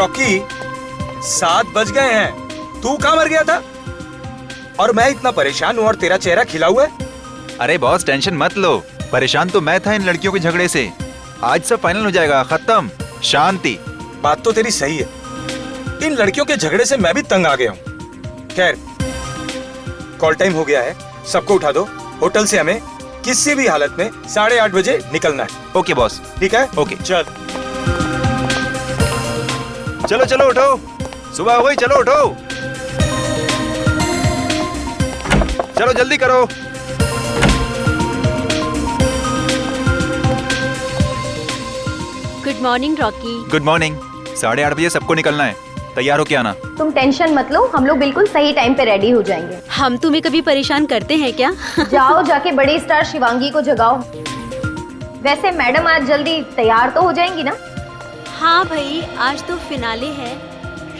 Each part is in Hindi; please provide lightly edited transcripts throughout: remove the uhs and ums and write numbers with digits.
रॉकी, 7 बज गए हैं, तू कहाँ मर गया था? और मैं इतना परेशान हूँ और तेरा चेहरा खिला हुआ है। अरे बॉस टेंशन मत लो, परेशान तो मैं था इन लड़कियों के झगड़े से। आज सब फाइनल हो जाएगा, खत्म, शांति। बात तो तेरी सही है, इन लड़कियों के झगड़े से मैं भी तंग आ गया हूँ। खैर, कॉल टाइम हो गया है, सबको उठा दो। होटल से हमें किसी भी हालत में 8:30 बजे निकलना है। Okay boss. ठीक है? ओके। चल चलो चलो उठो, सुबह हो गई, चलो उठो, चलो जल्दी करो। Good morning Rocky. Good morning. 8:30 बजे सबको निकलना है, तैयार हो के आना। तुम टेंशन मत लो, हम लोग बिल्कुल सही टाइम पे रेडी हो जाएंगे। हम तुम्हें कभी परेशान करते हैं क्या? जाओ जाके बड़ी स्टार शिवांगी को जगाओ। वैसे मैडम आज जल्दी तैयार तो हो जाएंगी ना? हाँ भाई, आज तो फिनाले है,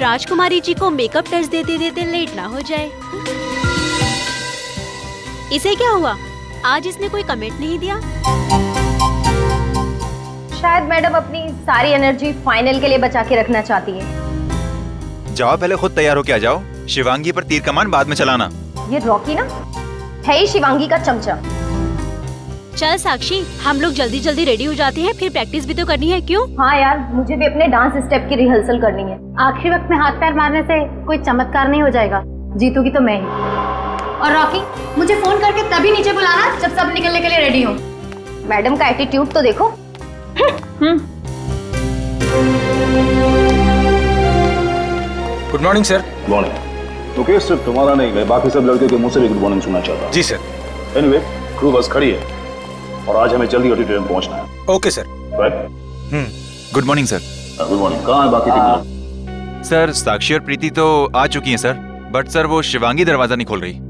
राजकुमारी जी को मेकअप टच देते देते लेट ना हो जाए। इसे क्या हुआ, आज इसने कोई कमेंट नहीं दिया? शायद मैडम अपनी सारी एनर्जी फाइनल के लिए बचा के रखना चाहती है। जाओ पहले खुद तैयार हो के आ जाओ, शिवांगी पर तीर कमान बाद में चलाना। ये रॉकी ना है ही शिवांगी का चमचा। चल साक्षी, हम लोग जल्दी जल्दी रेडी हो जाते हैं, फिर प्रैक्टिस भी तो करनी है। क्यों? हाँ यार, मुझे भी अपने डांस स्टेप की रिहर्सल करनी है। आखिरी वक्त में हाथ पैर मारने से कोई चमत्कार नहीं हो जाएगा, जीतूगी तो मैं ही। और रॉकी, मुझे फोन करके तभी नीचे बुलाना जब सब निकलने के लिए रेडी हो। मैडम का एटीट्यूड तो देखो। Good morning sir. Morning. Okay, सिर्फ तुम्हारा नहीं, मैं बाकी सब लड़के के मुंह से भी गुड मॉर्निंग सुनना चाहता हूँ। जी सर। एनीवे, क्रू बस खड़ी है और आज हमें जल्दी ऑडिटोरियम पहुंचना है। Okay sir. Right. Good morning sir. Good morning. कहाँ है बाकी टीम? सर साक्षी और प्रीति तो आ चुकी हैं सर, बट सर वो शिवांगी दरवाजा नहीं खोल रही।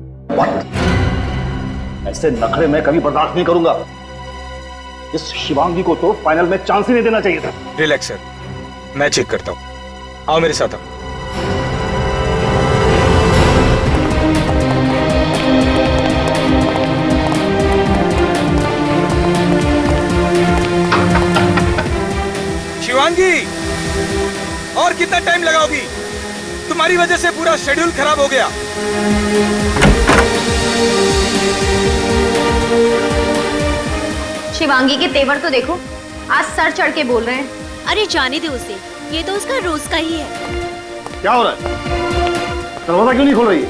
ऐसे नखरे मैं कभी बर्दाश्त नहीं करूंगा। इस शिवांगी को तो फाइनल में चांस ही नहीं देना चाहिए था। रिलैक्स सर, मैं चेक करता हूँ। आओ मेरे साथ आओ। शिवांगी, और कितना टाइम लगाओगी? तुम्हारी वजह से पूरा शेड्यूल खराब हो गया। शिवांगी के तेवर तो देखो, आज सर चढ़ के बोल रहे हैं। अरे जाने दे उसे, ये तो उसका रोज का ही है। क्या हो रहा है? दरवाजा क्यों नहीं खोल रही है?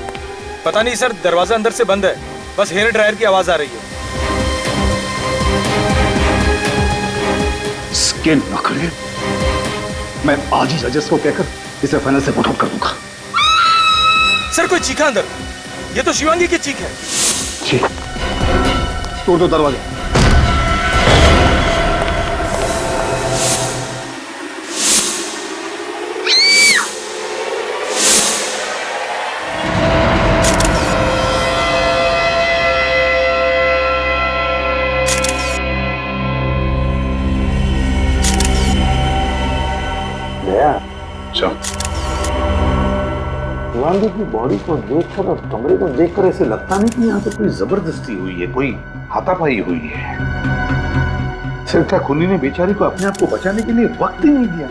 पता नहीं सर, दरवाजा अंदर से बंद है, बस हेयर ड्रायर की आवाज आ रही है। इसके नखरे मैं आज ही जजेस को कहकर इसे फाइनल से पुट आउट कर दूंगा। सर कोई चीखा अंदर, ये तो शिवांगी की चीख है। ठीक, तोड़ दो दरवाजा। शिवांगी की बॉडी को देखकर और कमरे को देखकर ऐसे लगता नहीं कि यहाँ पे कोई जबरदस्ती हुई है, कोई हाथापाई हुई है। सिर्फ खूनी ने बेचारी को अपने आप को बचाने के लिए वक्त ही नहीं दिया,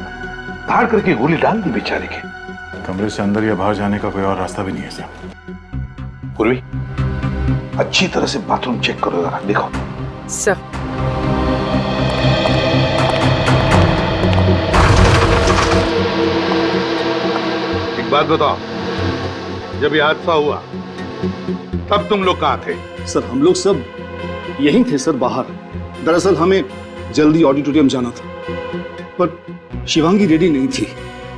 धाड़ करके गोली डाल दी बेचारे के। कमरे से अंदर या बाहर जाने का कोई और रास्ता भी नहीं है सर। पूर्वी, अच्छी तरह से बाथरूम चेक करो जरा, देखो। सर एक बात बताओ, जब ये हादसा हुआ तब तुम लोग कहाँ थे? सर हम लोग सब यहीं थे सर, बाहर। दरअसल हमें जल्दी ऑडिटोरियम जाना था, पर शिवांगी रेडी नहीं थी।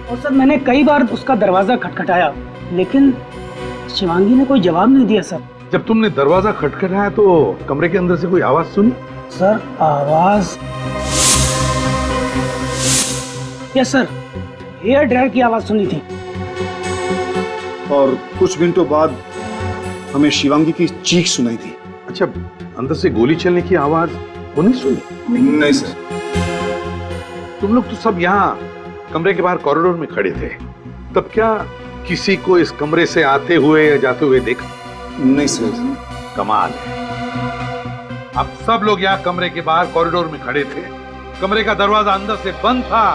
और सर मैंने कई बार उसका दरवाजा खटखटाया, लेकिन शिवांगी ने कोई जवाब नहीं दिया सर। जब तुमने दरवाजा खटखटाया तो कमरे के अंदर से कोई आवाज सुनी? सर आवाज, यस सर, हेयर ड्रायर की आवाज सुनी थी। और कुछ मिनटों बाद हमें शिवांगी की चीख सुनाई दी। अच्छा, अंदर से गोली चलने की आवाज वो नहीं सुनी? नहीं सर। तुम लोग तो सब यहाँ कमरे के बाहर कॉरिडोर में खड़े थे, तब क्या किसी को इस कमरे से आते हुए या जाते हुए देखा? नहीं सर। कमाल है, अब सब लोग यहाँ कमरे के बाहर कॉरिडोर में खड़े थे, कमरे का दरवाजा अंदर से बंद था,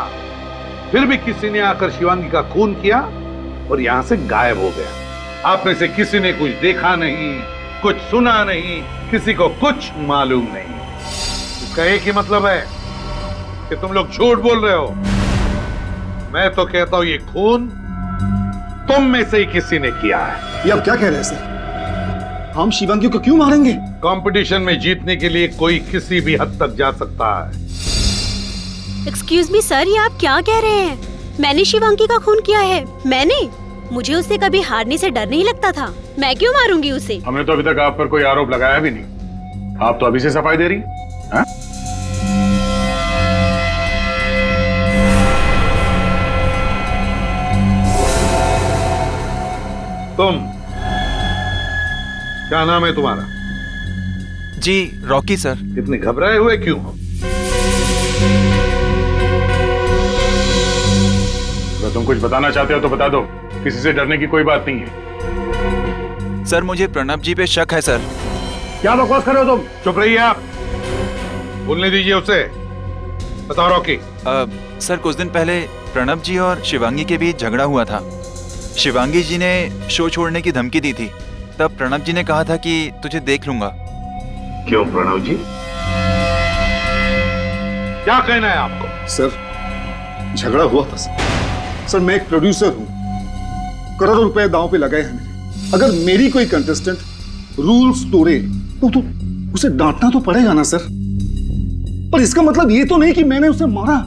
फिर भी किसी ने आकर शिवांगी का खून किया और यहां से गायब हो गया। आप में से किसी ने कुछ देखा नहीं, कुछ सुना नहीं, किसी को कुछ मालूम नहीं। इसका एक ही मतलब है कि तुम लोग झूठ बोल रहे हो। मैं तो कहता हूं ये खून तुम में से ही किसी ने किया है। ये आप क्या कह रहे हैं सर? हम शिवांगी को क्यों मारेंगे? कंपटीशन में जीतने के लिए कोई किसी भी हद तक जा सकता है। एक्सक्यूज मी सर, ये आप क्या कह रहे हैं? मैंने शिवांगी का खून किया है? मैंने? मुझे उससे कभी हारने से डर नहीं लगता था। मैं क्यों मारूंगी उसे? हमने तो अभी तक आप पर कोई आरोप लगाया भी नहीं। आप तो अभी से सफाई दे रही हैं? तुम क्या नाम है तुम्हारा? जी रॉकी सर। इतने घबराए हुए क्यों हो? अगर तुम कुछ बताना चाहते हो तो बता दो, किसी से डरने की कोई बात नहीं है। सर मुझे प्रणब जी पे शक है सर। क्या बकवास कर रहे हो तुम? चुप रहिए आप। बोलने दीजिए उसे। बताओ रॉकी। सर कुछ दिन पहले प्रणब जी और शिवांगी के बीच झगड़ा हुआ था। शिवांगी जी ने शो छोड़ने की धमकी दी थी। तब प्रणब जी ने कहा था कि तुझे देख लूंगा। क्यों प्रणव जी, क्या कहना है आपको? सर झगड़ा हुआ था सर। मैं एक प्रोड्यूसर हूं, करोड़ों रुपए दांव पे लगाए हैं मैंने। अगर मेरी कोई कंटेस्टेंट रूल्स तोड़े तो उसे डांटना तो पड़ेगा ना सर। पर इसका मतलब ये तो नहीं कि मैंने उसे मारा।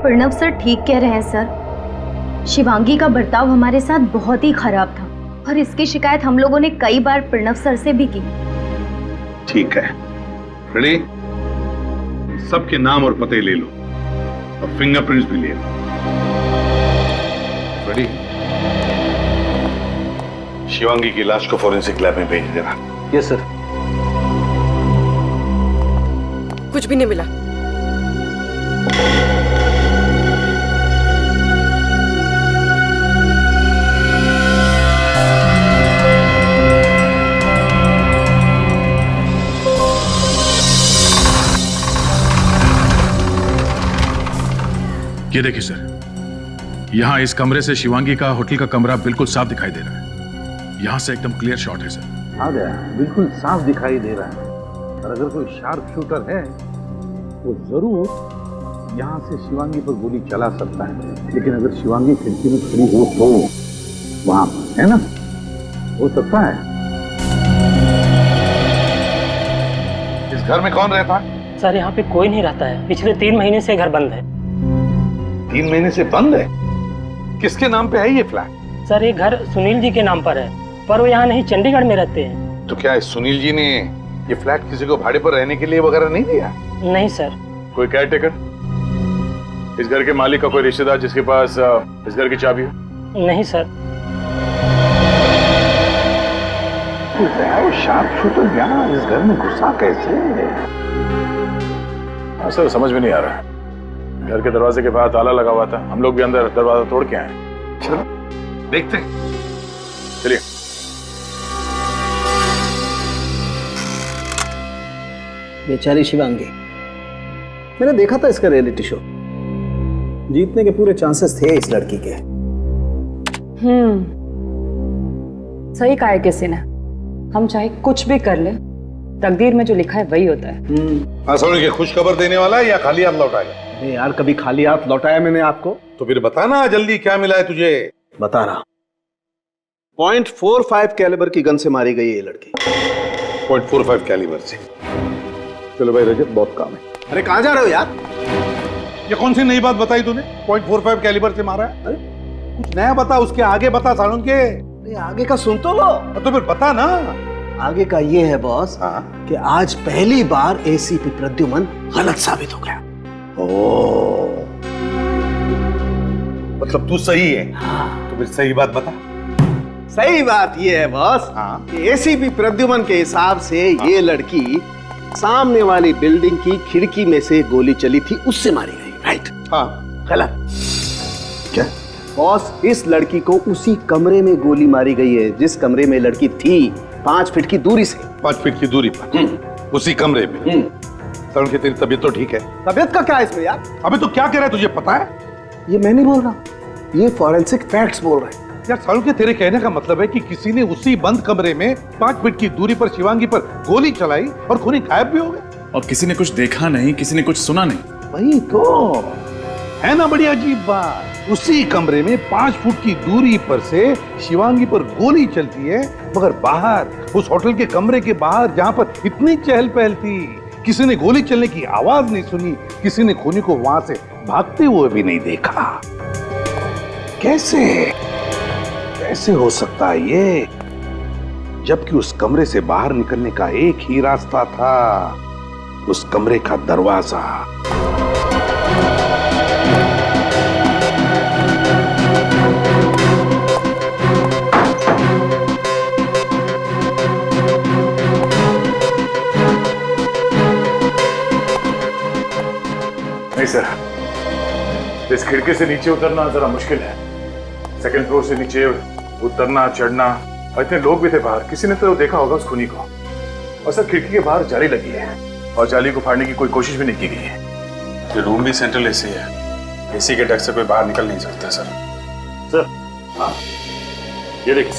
प्रणव सर ठीक कह रहे हैं सर। शिवांगी का बर्ताव हमारे साथ बहुत ही खराब था और इसकी शिकायत हम लोगों ने कई बार प्रणव सर से भी की। ठीक है, रेडी? सबके नाम और पते ले लो और फिंगरप्रिंट्स भी ले लो। रेडी? शिवांगी की लाश को फॉरेंसिक लैब में भेज देना। Yes sir. कुछ भी नहीं मिला। ये देखिए सर, यहाँ इस कमरे से शिवांगी का होटल का कमरा बिल्कुल साफ दिखाई दे रहा है। यहाँ से एकदम क्लियर शॉट है सर। आ गया, बिल्कुल साफ दिखाई दे रहा है। और अगर कोई शार्प शूटर है तो जरूर यहाँ से शिवांगी पर गोली चला सकता है। लेकिन अगर शिवांगी खिड़की में खड़ी हो तो वहां पर, है ना, हो सकता है। इस घर में कौन रहता है? सर यहाँ पे कोई नहीं रहता है। पिछले 3 महीने से घर बंद है। 3 महीने से बंद है? किसके नाम पे है ये फ्लैट? सर ये घर सुनील जी के नाम पर है, पर वो यहाँ नहीं, चंडीगढ़ में रहते हैं। तो क्या इस सुनील जी ने ये फ्लैट किसी को भाड़े पर रहने के लिए वगैरह नहीं दिया? नहीं सर। कोई केयर टेकर, इस घर के मालिक का कोई रिश्तेदार जिसके पास इस घर की चाबी हो? नहीं सर। वो शार्प शूटर यहाँ इस घर में घुसा कैसे? सर समझ में नहीं आ रहा है। घर के दरवाजे के बाहर ताला लगा हुआ था, हम लोग भी अंदर दरवाजा तोड़ के आए। चलो देखते हैं, चलिए। बेचारी शिवांगी, मैंने देखा था इसका रियलिटी शो। जीतने के पूरे चांसेस थे इस लड़की के। सही कहा है किसी ने। हम चाहे कुछ भी कर ले, तकदीर में जो लिखा है वही होता है। सुन के खुश खबर देने वाला है या खाली हाथ लौटाएगा? अरे यार, कभी खाली हाथ लौटाया मैंने आपको? तो फिर बताना जल्दी, क्या मिला है तुझे? बता रहा। .45 कैलिबर की गन से मारी गई ये लड़की। 0.45 कैलिबर से? चलो भाई रजत, बहुत काम है। अरे कहाँ जा रहे हो यार? ये कौन सी नई बात बताई तूने? 0.45 कैलिबर से मारा है? अरे कुछ नया बता, उसके आगे बता सालुन के। अरे आगे का सुन तो लो। तो फिर बता ना। आगे का ये है बॉस, कि आज पहली बार एसीपी प्रद्युमन गलत साबित हो गया। मतलब तू सही है? हाँ। तो फिर सही बात बता। सही बात ये है बॉस, कि एसीपी प्रद्युमन के हिसाब से ये लड़की सामने वाली बिल्डिंग की खिड़की में से गोली चली थी, उससे मारी गई। राइट? हाँ। गलत। क्या बॉस? इस लड़की को उसी कमरे में गोली मारी गई है जिस कमरे में लड़की थी, 5 फीट की दूरी से। 5 फीट की दूरी पर उसी कमरे में। सर की तेरी तबीयत तो ठीक है? तबीयत का क्या है इसमें यार? अबे तो क्या कह रहा है, तुझे पता है? ये मैं नहीं बोल रहा, ये फॉरेंसिक फैक्ट्स बोल रहे हैं। यार सालू के तेरे कहने का मतलब है कि किसी ने उसी बंद कमरे में 5 फीट की दूरी पर शिवांगी पर गोली चलाई और खूनी गायब भी हो गए। और किसी ने कुछ देखा नहीं, किसी ने कुछ सुना नहीं। वही तो है ना बड़ी अजीब बात। उसी कमरे में 5 फुट की दूरी पर से शिवांगी पर गोली चलती है, मगर बाहर उस होटल के कमरे के बाहर जहां पर इतनी चहल पहल थी, किसी ने गोली चलने की आवाज नहीं सुनी, किसी ने खूनी को वहां से भागते हुए भी नहीं देखा। कैसे कैसे हो सकता है ये, जबकि उस कमरे से बाहर निकलने का एक ही रास्ता था, उस कमरे का दरवाजा। नहीं सर, इस खिड़की से नीचे उतरना जरा मुश्किल है। सेकंड फ्लोर से नीचे उतरना चढ़ना, और इतने लोग भी थे बाहर, किसी ने तो देखा होगा उस खूनी को। और सर खिड़की के बाहर जाली लगी है और जाली को फाड़ने की कोई कोशिश भी नहीं की गई है। ये रूम भी सेंट्रल एसी है, एसी के डर से कोई बाहर निकल नहीं सकता सर। सर हाँ, ये देखिए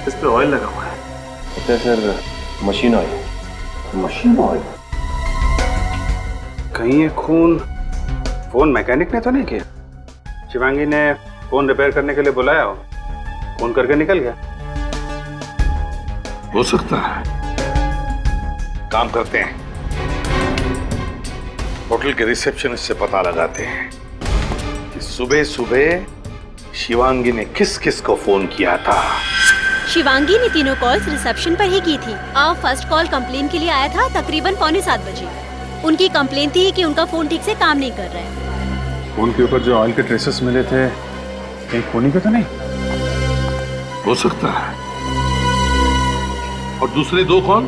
इस पे ऑयल लगा हुआ है। Sir machine oil. Machine oil? कहीं ये खून फोन मैकेनिक ने तो नहीं किया? शिवांगी ने फोन रिपेयर करने के लिए बुलाया हो, फोन करके निकल गया। हो सकता है। काम करते हैं, होटल के रिसेप्शनिस्ट से पता लगाते हैं कि सुबह सुबह शिवांगी ने किस किस को फोन किया था। शिवांगी ने तीनों कॉल्स रिसेप्शन पर ही की थी। फर्स्ट कॉल कंप्लेन के लिए आया था तकरीबन 6:45 बजे। उनकी कंप्लेन थी कि उनका फोन ठीक से काम नहीं कर रहा है। फोन के ऊपर जो ऑयल के ट्रेसेस मिले थे, कहीं खूनी के तो नहीं? हो सकता है। और दूसरे 2 कॉल?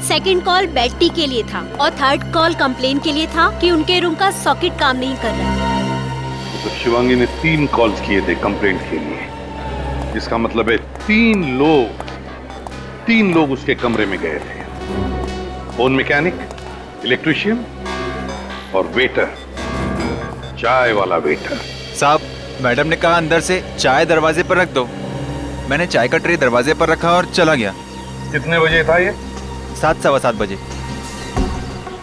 सेकंड कॉल बेटी के लिए था और थर्ड कॉल कंप्लेन के लिए था कि उनके रूम का सॉकेट काम नहीं कर रहा है। तो शिवांगी ने 3 कॉल्स किए थे कंप्लेंट के लिए। इसका मतलब है 3 लोग उसके कमरे में गए थे। फोन मैकेनिक, इलेक्ट्रिशियन और वेटर, चाय वाला वेटर। साहब, मैडम ने कहा अंदर से चाय दरवाजे पर रख दो। मैंने चाय का ट्रे दरवाजे पर रखा और चला गया। कितने बजे था ये? 7 सवा 7 बजे।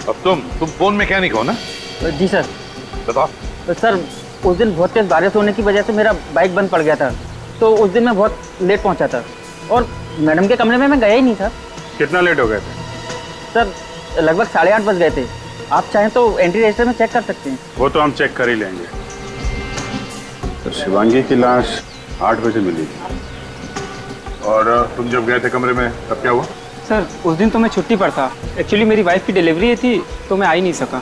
अब तुम फोन मैकेनिक हो ना? जी सर। बताओ। तो सर उस दिन बहुत तेज बारिश होने की वजह से मेरा बाइक बंद पड़ गया था, तो उस दिन मैं बहुत लेट पहुंचा था और मैडम के कमरे में मैं गया ही नहीं था। कितना लेट हो गए थे? सर लगभग 8:30 बज गए थे। आप चाहें तो एंट्री रजिस्टर में चेक कर सकते हैं। वो तो हम चेक कर ही लेंगे। तो शिवांगी की लाश 8 बजे मिली थी, और तुम जब गए थे कमरे में तब क्या हुआ? सर उस दिन तो मैं छुट्टी पर था। एक्चुअली मेरी वाइफ की डिलीवरी थी तो मैं आ ही नहीं सका।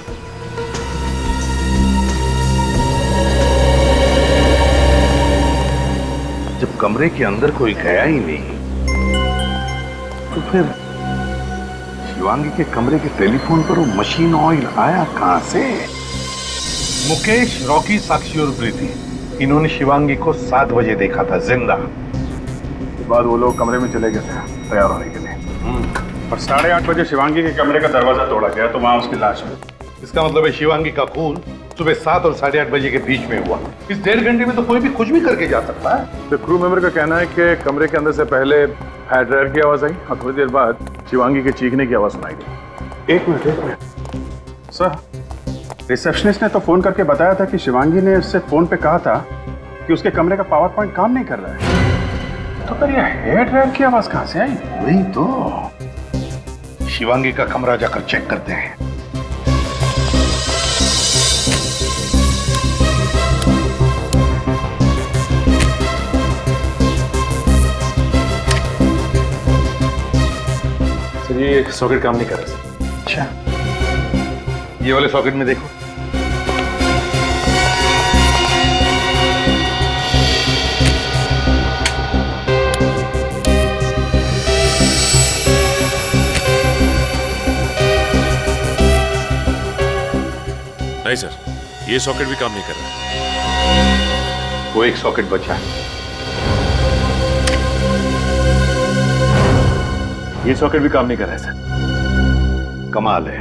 जब कमरे के अंदर कोई गया ही नहीं, तो फिर शिवांगी के कमरे के टेलीफोन पर वो मशीन ऑयल आया कहां से? मुकेश, रॉकी, साक्षी और प्रीति, इन्होंने शिवांगी को 7 बजे देखा था जिंदा। उसके बाद वो लोग कमरे में चले गए थे तैयार होने के लिए, और 8:30 बजे शिवांगी के कमरे का दरवाजा तोड़ा गया तो वहां उसकी लाश मिली। इसका मतलब है शिवांगी का खून सुबह 7 और 8:30 बजे के बीच में हुआ। इस 1.5 घंटे में तो कोई भी कुछ भी करके जा सकता है। तो क्रू मेंबर का कहना है कि कमरे के अंदर से पहले हायर ड्रायर की आवाज आई और थोड़ी देर बाद शिवांगी के चीखने की आवाज सुनाई दी। एक मिनट सर, रिसेप्शनिस्ट ने तो फोन करके बताया था कि शिवांगी ने उससे फोन पे कहा था कि उसके कमरे का पावर पॉइंट काम नहीं कर रहा है। तो फिर ये हेयर ड्रायर की आवाज कहां से आई? वही तो। शिवांगी का कमरा जाकर चेक करते हैं। ये सॉकेट काम नहीं कर रहा। अच्छा, ये वाले सॉकेट में देखो। नहीं सर, ये सॉकेट भी काम नहीं कर रहा। वो एक सॉकेट बचा है। ये सॉकेट भी काम नहीं कर रहा है सर। कमाल है।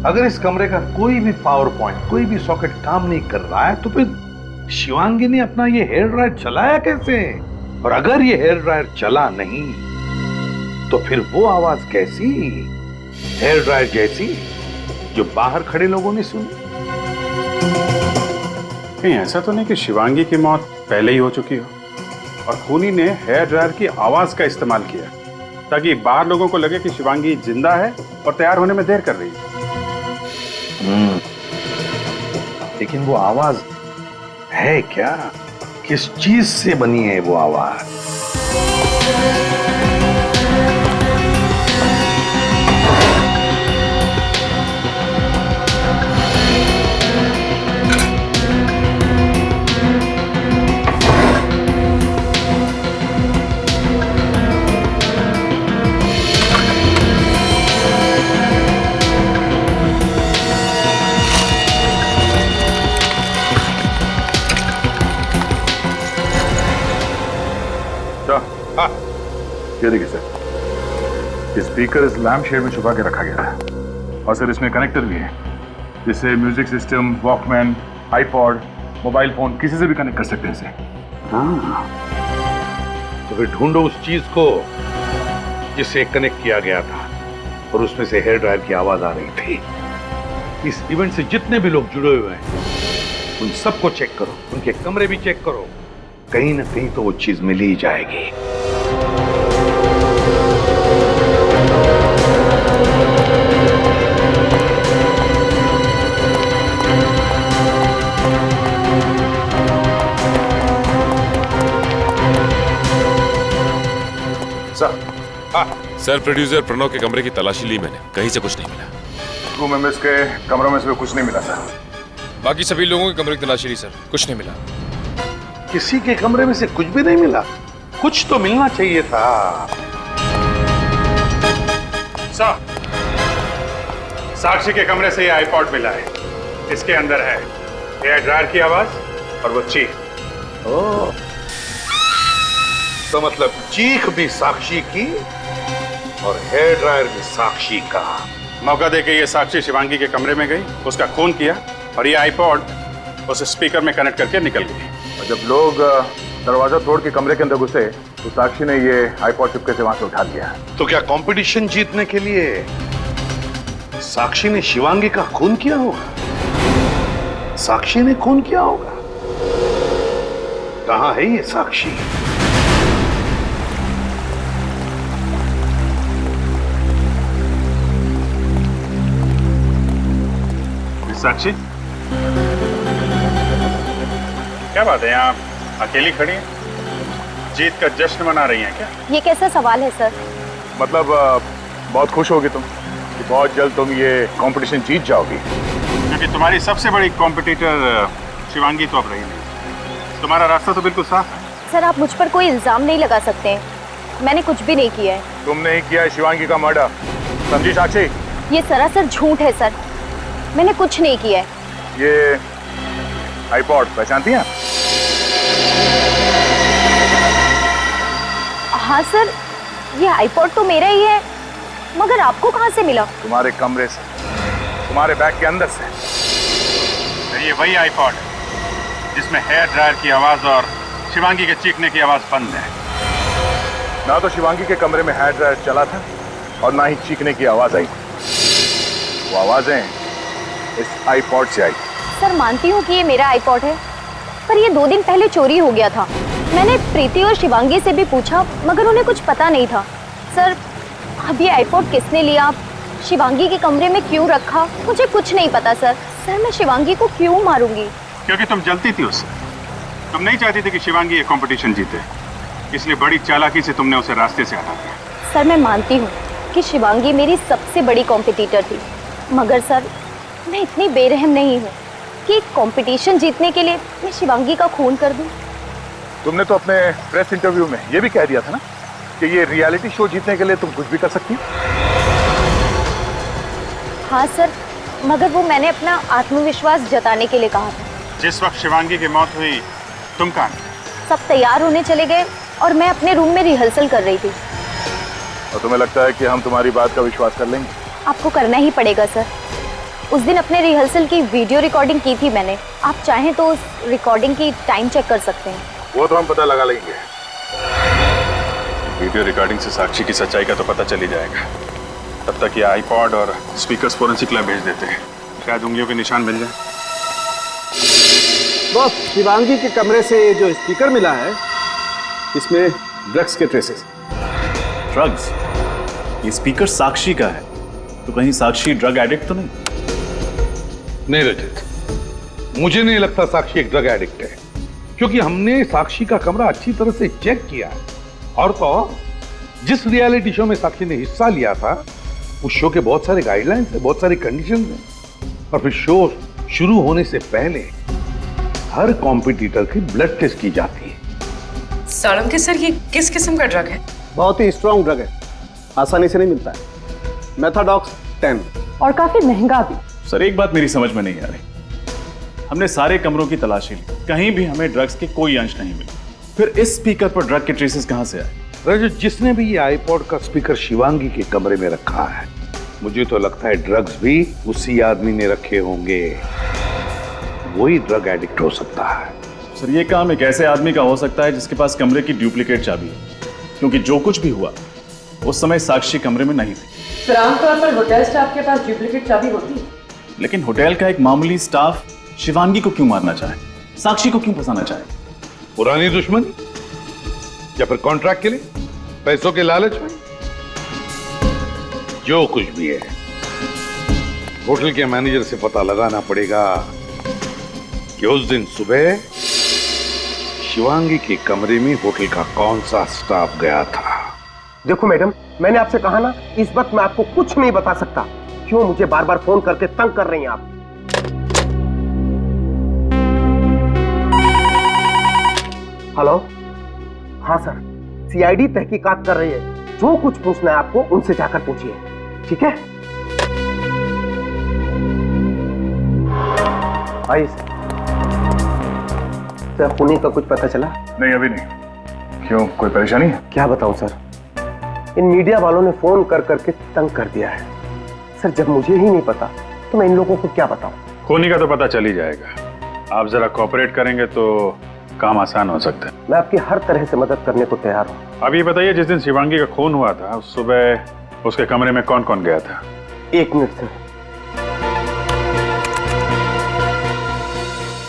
अगर इस कमरे का कोई भी पावर पॉइंट, कोई भी सॉकेट काम नहीं कर रहा है, तो फिर शिवांगी ने अपना ये हेयर ड्रायर चलाया कैसे? और अगर ये हेयर ड्रायर चला नहीं, तो फिर वो आवाज कैसी? हेयर ड्रायर जैसी जो बाहर खड़े लोगों ने सुनी? कहीं ऐसा तो नहीं कि शिवांगी की मौत पहले ही हो चुकी हो और खूनी ने हेयर ड्रायर की आवाज का इस्तेमाल किया ताकि बाहर लोगों को लगे कि शिवांगी जिंदा है और तैयार होने में देर कर रही है। लेकिन वो आवाज है क्या? किस चीज से बनी है वो आवाज? ये देखिए सर, ये स्पीकर इस लैम्प शेड में छुपा के रखा गया है और सर इसमें कनेक्टर भी है जिससे music system, Walkman, iPod, mobile phone किसी से भी कनेक्ट कर सकते हैं इसे। हाँ, तो फिर ढूंढो उस चीज को जिससे कनेक्ट किया गया था और उसमें से हेयर ड्रायर की आवाज आ रही थी। इस इवेंट से जितने भी लोग जुड़े हुए हैं उन सबको चेक करो, उनके कमरे भी चेक करो, कहीं ना कहीं तो वो चीज मिल ही जाएगी। सर, प्रोड्यूसर प्रणव के कमरे की तलाशी ली मैंने, कहीं से कुछ नहीं मिला। क्रू मेंबर्स के कमरों में से भी कुछ नहीं मिला सर। बाकी सभी लोगों के कमरे की तलाशी ली सर, कुछ नहीं मिला। किसी के कमरे में से कुछ भी नहीं मिला? कुछ तो मिलना चाहिए था। सर, साक्षी के कमरे से ये आईपॉड मिला है। इसके अंदर है हेयर ड्रायर की आवाज और वो चीख। ओह, तो मतलब चीख भी साक्षी की और हेयर ड्रायर भी साक्षी का। मौका देके ये साक्षी शिवांगी के कमरे में गई, उसका खून किया और ये आईपॉड उस स्पीकर में कनेक्ट करके निकल गई। और जब लोग दरवाजा तोड़ के कमरे के अंदर घुसे तो साक्षी ने ये आईपॉड चुपके से वहां से उठा लिया। तो क्या कंपटीशन जीतने के लिए साक्षी ने शिवांगी का खून किया होगा? साक्षी ने खून किया होगा? कहां है ये साक्षी? साक्षी, क्या बात है, यहाँ अकेली खड़ी है? जीत का जश्न मना रही हैं क्या? ये कैसा सवाल है सर? मतलब बहुत खुश होगी तुम कि बहुत जल्द तुम ये कंपटीशन जीत जाओगी। क्योंकि तुम्हारी सबसे बड़ी कॉम्पिटिटर शिवांगी तो अब रही नहीं। तुम्हारा रास्ता तो बिल्कुल साफ है। सर, आप मुझ पर कोई इल्जाम नहीं लगा सकते हैं, मैंने कुछ भी नहीं किया है। तुमने ही किया है शिवांगी का मर्डर, समझी साक्षी? ये सरासर झूठ है सर, मैंने कुछ नहीं किया है। ये आईपॉड पहचानती हैं? हाँ सर, ये आईपॉड तो मेरा ही है, मगर आपको कहाँ से मिला? तुम्हारे कमरे से, तुम्हारे बैग के अंदर से। तो ये वही आईपॉड है जिसमें हेयर ड्रायर की आवाज और शिवांगी के चीखने की आवाज बंद है। ना तो शिवांगी के कमरे में हेयर ड्रायर चला था और ना ही चीखने की आवाज आई। वो आवाजें इस आईपॉड से आई। सर, मानती हूँ कि ये मेरा आईपॉड है, पर ये 2 दिन पहले चोरी हो गया था। मैंने प्रीति और शिवांगी से भी पूछा, मगर उन्हें कुछ पता नहीं था। सर, अब ये आईपॉड किसने लिया, शिवांगी के कमरे में क्यों रखा, मुझे कुछ नहीं पता सर। सर, मैं शिवांगी को क्यों मारूंगी? क्योंकि तुम जलती थी उससे। तुम नहीं चाहती थी कि शिवांगी ये कंपटीशन जीते, इसलिए बड़ी चालाकी से तुमने उसे रास्ते से हटा दिया। सर, मैं मानती हूँ कि शिवांगी मेरी सबसे बड़ी कॉम्पिटिटर थी, मगर सर मैं इतनी बेरहम नहीं हूँ कि कंपटीशन जीतने के लिए मैं शिवांगी का खून कर दूँ। तुमने तो अपने प्रेस इंटरव्यू में ये भी कह दिया था ना कि ये रियलिटी शो जीतने के लिए तुम कुछ भी कर सकती हो। हाँ सर, मगर वो मैंने अपना आत्मविश्वास जताने के लिए कहा था। जिस वक्त शिवांगी की मौत हुई तुम कहाँ? सब तैयार होने चले गए और मैं अपने रूम में रिहर्सल कर रही थी। और तुम्हें लगता है कि हम तुम्हारी बात का विश्वास कर लेंगे? आपको करना ही पड़ेगा सर। उस दिन अपने रिहर्सल की वीडियो रिकॉर्डिंग की थी मैंने। आप चाहें तो उस रिकॉर्डिंग की टाइम चेक कर सकते हैं। वो तो हम पता लगा लेंगे। वीडियो रिकॉर्डिंग से साक्षी की सच्चाई का तो पता चल ही जाएगा। तब तक ये आईपॉड और स्पीकर्स फोरेंसिक लैब भेज देते हैं, शायद उंगलियों के निशान मिल जाए। बॉस, शिवांगी के कमरे से जो स्पीकर मिला है इसमें ड्रग्स के ट्रेसेस। ड्रग्स? ये स्पीकर साक्षी का है, तो कहीं साक्षी ड्रग एडिक्ट तो नहीं? नहीं रजत, मुझे नहीं लगता साक्षी एक ड्रग एडिक्ट है, क्योंकि हमने साक्षी का कमरा अच्छी तरह से चेक किया है। और तो जिस रियलिटी शो में साक्षी ने हिस्सा लिया था, उस शो के बहुत सारे गाइडलाइंस हैं, बहुत सारी कंडीशंस हैं। और फिर शो शुरू होने से पहले हर कॉम्पिटिटर की ब्लड टेस्ट की जाती है। साळुंखे सर, ये किस किस्म का ड्रग है? बहुत ही स्ट्रॉन्ग ड्रग है, आसानी से नहीं मिलता है। मेथाडॉक्स 10 और काफी महंगा भी। सर, एक बात मेरी समझ में नहीं आ रही। हमने सारे कमरों की तलाशी ली, कहीं भी हमें ड्रग्स के कोई अंश नहीं मिले। फिर इस स्पीकर पर ड्रग के ट्रेसेस कहां से आए? रजत, जिसने भी ये आईपॉड का स्पीकर शिवांगी के कमरे में रखा है, मुझे तो लगता है ड्रग्स भी उसी आदमी ने रखे होंगे। वही ड्रग एडिक्ट हो सकता है। सर, ये काम एक ऐसे आदमी का हो सकता है जिसके पास कमरे की डुप्लीकेट चाबी है, क्योंकि जो कुछ भी हुआ उस समय साक्षी कमरे में नहीं थी। सर, आमतौर पर होटल स्टाफ के पास डुप्लीकेट चाबी होती है, लेकिन होटल का एक मामूली स्टाफ शिवांगी को क्यों मारना चाहे, साक्षी को क्यों फंसाना चाहे? पुरानी दुश्मनी या फिर कॉन्ट्रैक्ट के लिए, पैसों के लालच में? जो कुछ भी है, होटल के मैनेजर से पता लगाना पड़ेगा कि उस दिन सुबह शिवांगी के कमरे में होटल का कौन सा स्टाफ गया था। देखो मैडम, मैंने आपसे कहा ना, इस वक्त मैं आपको कुछ नहीं बता सकता। क्यों मुझे बार बार फोन करके तंग कर रही हैं आप? हेलो, हाँ सर, सीआईडी तहकीकात कर रही है। जो कुछ पूछना है आपको उनसे जाकर पूछिए, ठीक है? आइए सर, खूनी का कुछ पता चला? नहीं, अभी नहीं। क्यों, कोई परेशानी है? क्या बताऊं सर, इन मीडिया वालों ने फोन कर करके तंग कर दिया है। सर, जब मुझे ही नहीं पता तो मैं इन लोगों को क्या बताऊं? खूनी का तो पता चल ही जाएगा। आप जरा कोऑपरेट करेंगे तो काम आसान हो सकता है। मैं आपकी हर तरह से मदद करने को तैयार हूँ। अब ये बताइए, जिस दिन शिवांगी का खून हुआ था, उस सुबह उसके कमरे में कौन कौन गया था? 1 minute sir.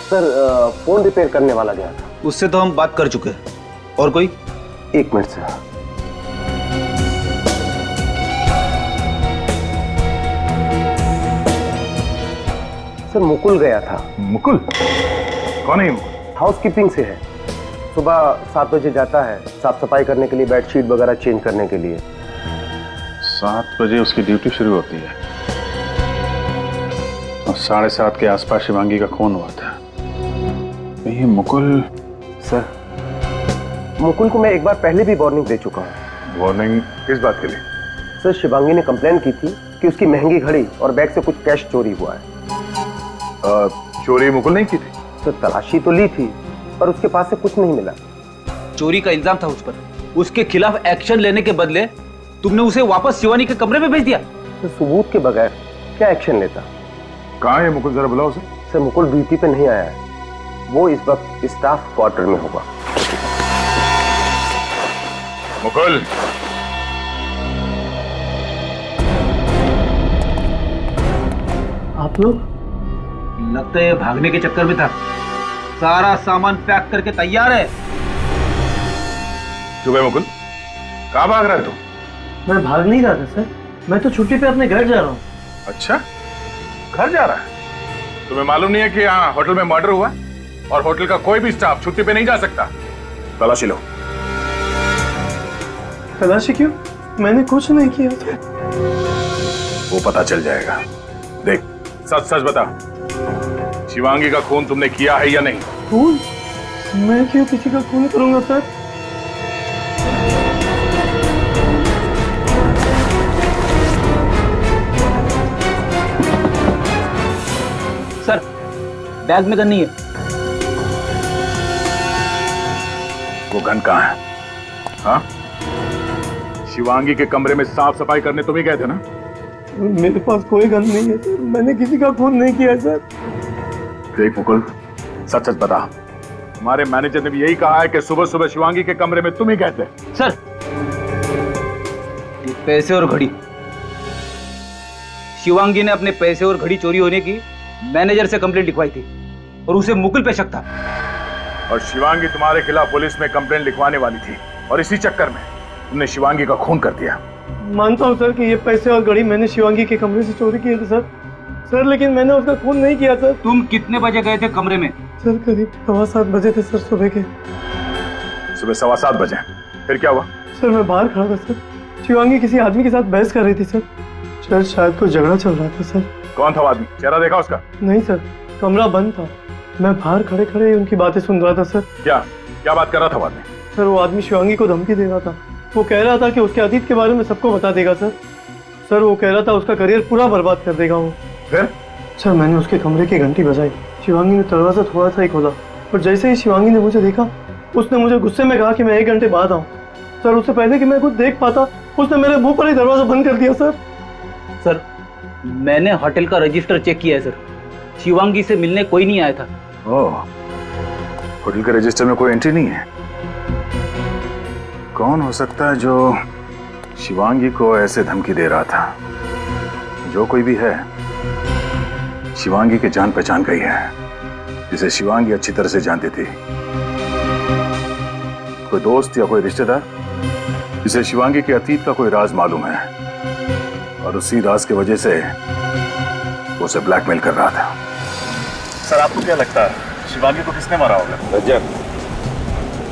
Sir, phone repair करने वाला गया था। उससे तो हम बात कर चुके हैं। और कोई? 1 मिनट सर। सर, मुकुल गया था। मुकुल? कौन है मुकुल? हाउसकीपिंग से है। सुबह 7 बजे जाता है, साफ सफाई करने के लिए, बेडशीट वगैरह चेंज करने के लिए। 7 बजे उसकी ड्यूटी शुरू होती है और 7:30 के आसपास शिवांगी का खून हुआ था। ये मुकुल? सर, मुकुल को मैं एक बार पहले भी वार्निंग दे चुका हूँ। वार्निंग किस बात के लिए? सर, शिवांगी ने कंप्लेन की थी कि उसकी महंगी घड़ी और बैग से कुछ कैश चोरी हुआ है। चोरी मुकुल नहीं की थी? सर, तलाशी तो ली थी पर उसके पास से कुछ नहीं मिला। चोरी का इल्जाम था उस पर। उसके खिलाफ एक्शन लेने के बदले तुमने उसे वापस शिवानी के कमरे में भेज दिया। तो सबूत के बगैर क्या एक्शन लेता? कहाँ है मुकुल, जरा बुलाओ उसे। सर, मुकुल ड्यूटी पे नहीं आया है, वो इस वक्त स्टाफ क्वार्टर में होगा। मुकुल, आप लोग? लगता है भागने के चक्कर में था। सारा सामान पैक करके तैयार है। सुबह मुकुल, कहाँ भाग रहा है तू? मैं भाग नहीं रहा था सर, मैं तो छुट्टी पे अपने घर जा रहा हूँ। अच्छा, घर जा रहा है? तुम्हें मालूम नहीं है कि यहाँ होटल में मर्डर हुआ और होटल का कोई भी स्टाफ छुट्टी पे नहीं जा सकता? तलाशी लो। तलाशी क्यों? मैंने कुछ नहीं किया था। वो पता चल जाएगा। देख, सच सच बता, शिवांगी का खून तुमने किया है या नहीं? खून? मैं क्यों किसी का खून करूंगा सर? सर, बैग में गन नहीं है। वो गन कहाँ है? हाँ? शिवांगी के कमरे में साफ सफाई करने तुम ही गए थे ना? मेरे पास कोई गन नहीं है सर, मैंने किसी का खून नहीं किया सर। देख मुकुल, सच सच बता। हमारे मैनेजर ने भी यही कहा है कि सुबह सुबह शिवांगी के कमरे में तुम ही गए थे। सर, ये पैसे और घड़ी, शिवांगी ने अपने पैसे और घड़ी चोरी होने की मैनेजर से कंप्लेंट लिखवाई थी और उसे मुकुल पे शक था। और शिवांगी तुम्हारे खिलाफ पुलिस में कंप्लेंट लिखवाने वाली थी और इसी चक्कर में तुमने शिवांगी का खून कर दिया। मानता हूँ सर कि ये पैसे और घड़ी मैंने शिवांगी के कमरे से चोरी किए थे सर, लेकिन मैंने उसका खून नहीं किया सर। तुम कितने बजे गए थे कमरे में? सर करीब 7:15 बजे थे सर, सुबह के। सुबह 7:15 बजे? फिर क्या हुआ? सर मैं बाहर खड़ा था सर, शिवांगी किसी आदमी के साथ बहस कर रही थी सर, शायद कोई झगड़ा चल रहा था सर। कौन था वो आदमी? चेहरा देखा उसका? नहीं सर, कमरा बंद था, मैं बाहर खड़े खड़े उनकी बातें सुन रहा था सर। क्या बात कर रहा था वो आदमी? सर वो आदमी शिवांगी को धमकी दे रहा था, वो कह रहा था कि उसके अतीत के बारे में सबको बता देगा सर, वो कह रहा था उसका करियर पूरा बर्बाद कर देगा वो। फिर? सर मैंने उसके कमरे की घंटी बजाई, शिवांगी ने दरवाजा थोड़ा सा ही खोला और जैसे ही शिवांगी ने मुझे देखा उसने मुझे गुस्से में कहा कि मैं 1 घंटे बाद आऊँ। सर उससे पहले कि मैं कुछ देख पाता उसने मेरे मुंह पर ही दरवाजा बंद कर दिया सर। मैंने होटल का रजिस्टर चेक किया है सर, शिवांगी से मिलने कोई नहीं आया था। ओह, होटल के रजिस्टर में कोई एंट्री नहीं है। कौन हो सकता है जो शिवांगी को ऐसे धमकी दे रहा था? जो कोई भी है, शिवांगी की जान पहचान गई है, जिसे शिवांगी अच्छी तरह से जानती थी। कोई दोस्त या कोई रिश्तेदार जिसे शिवांगी के अतीत का कोई राज मालूम है और उसी राज की वजह से वो उसे ब्लैकमेल कर रहा था। सर आपको क्या लगता है शिवांगी को किसने मारा होगा? रजत,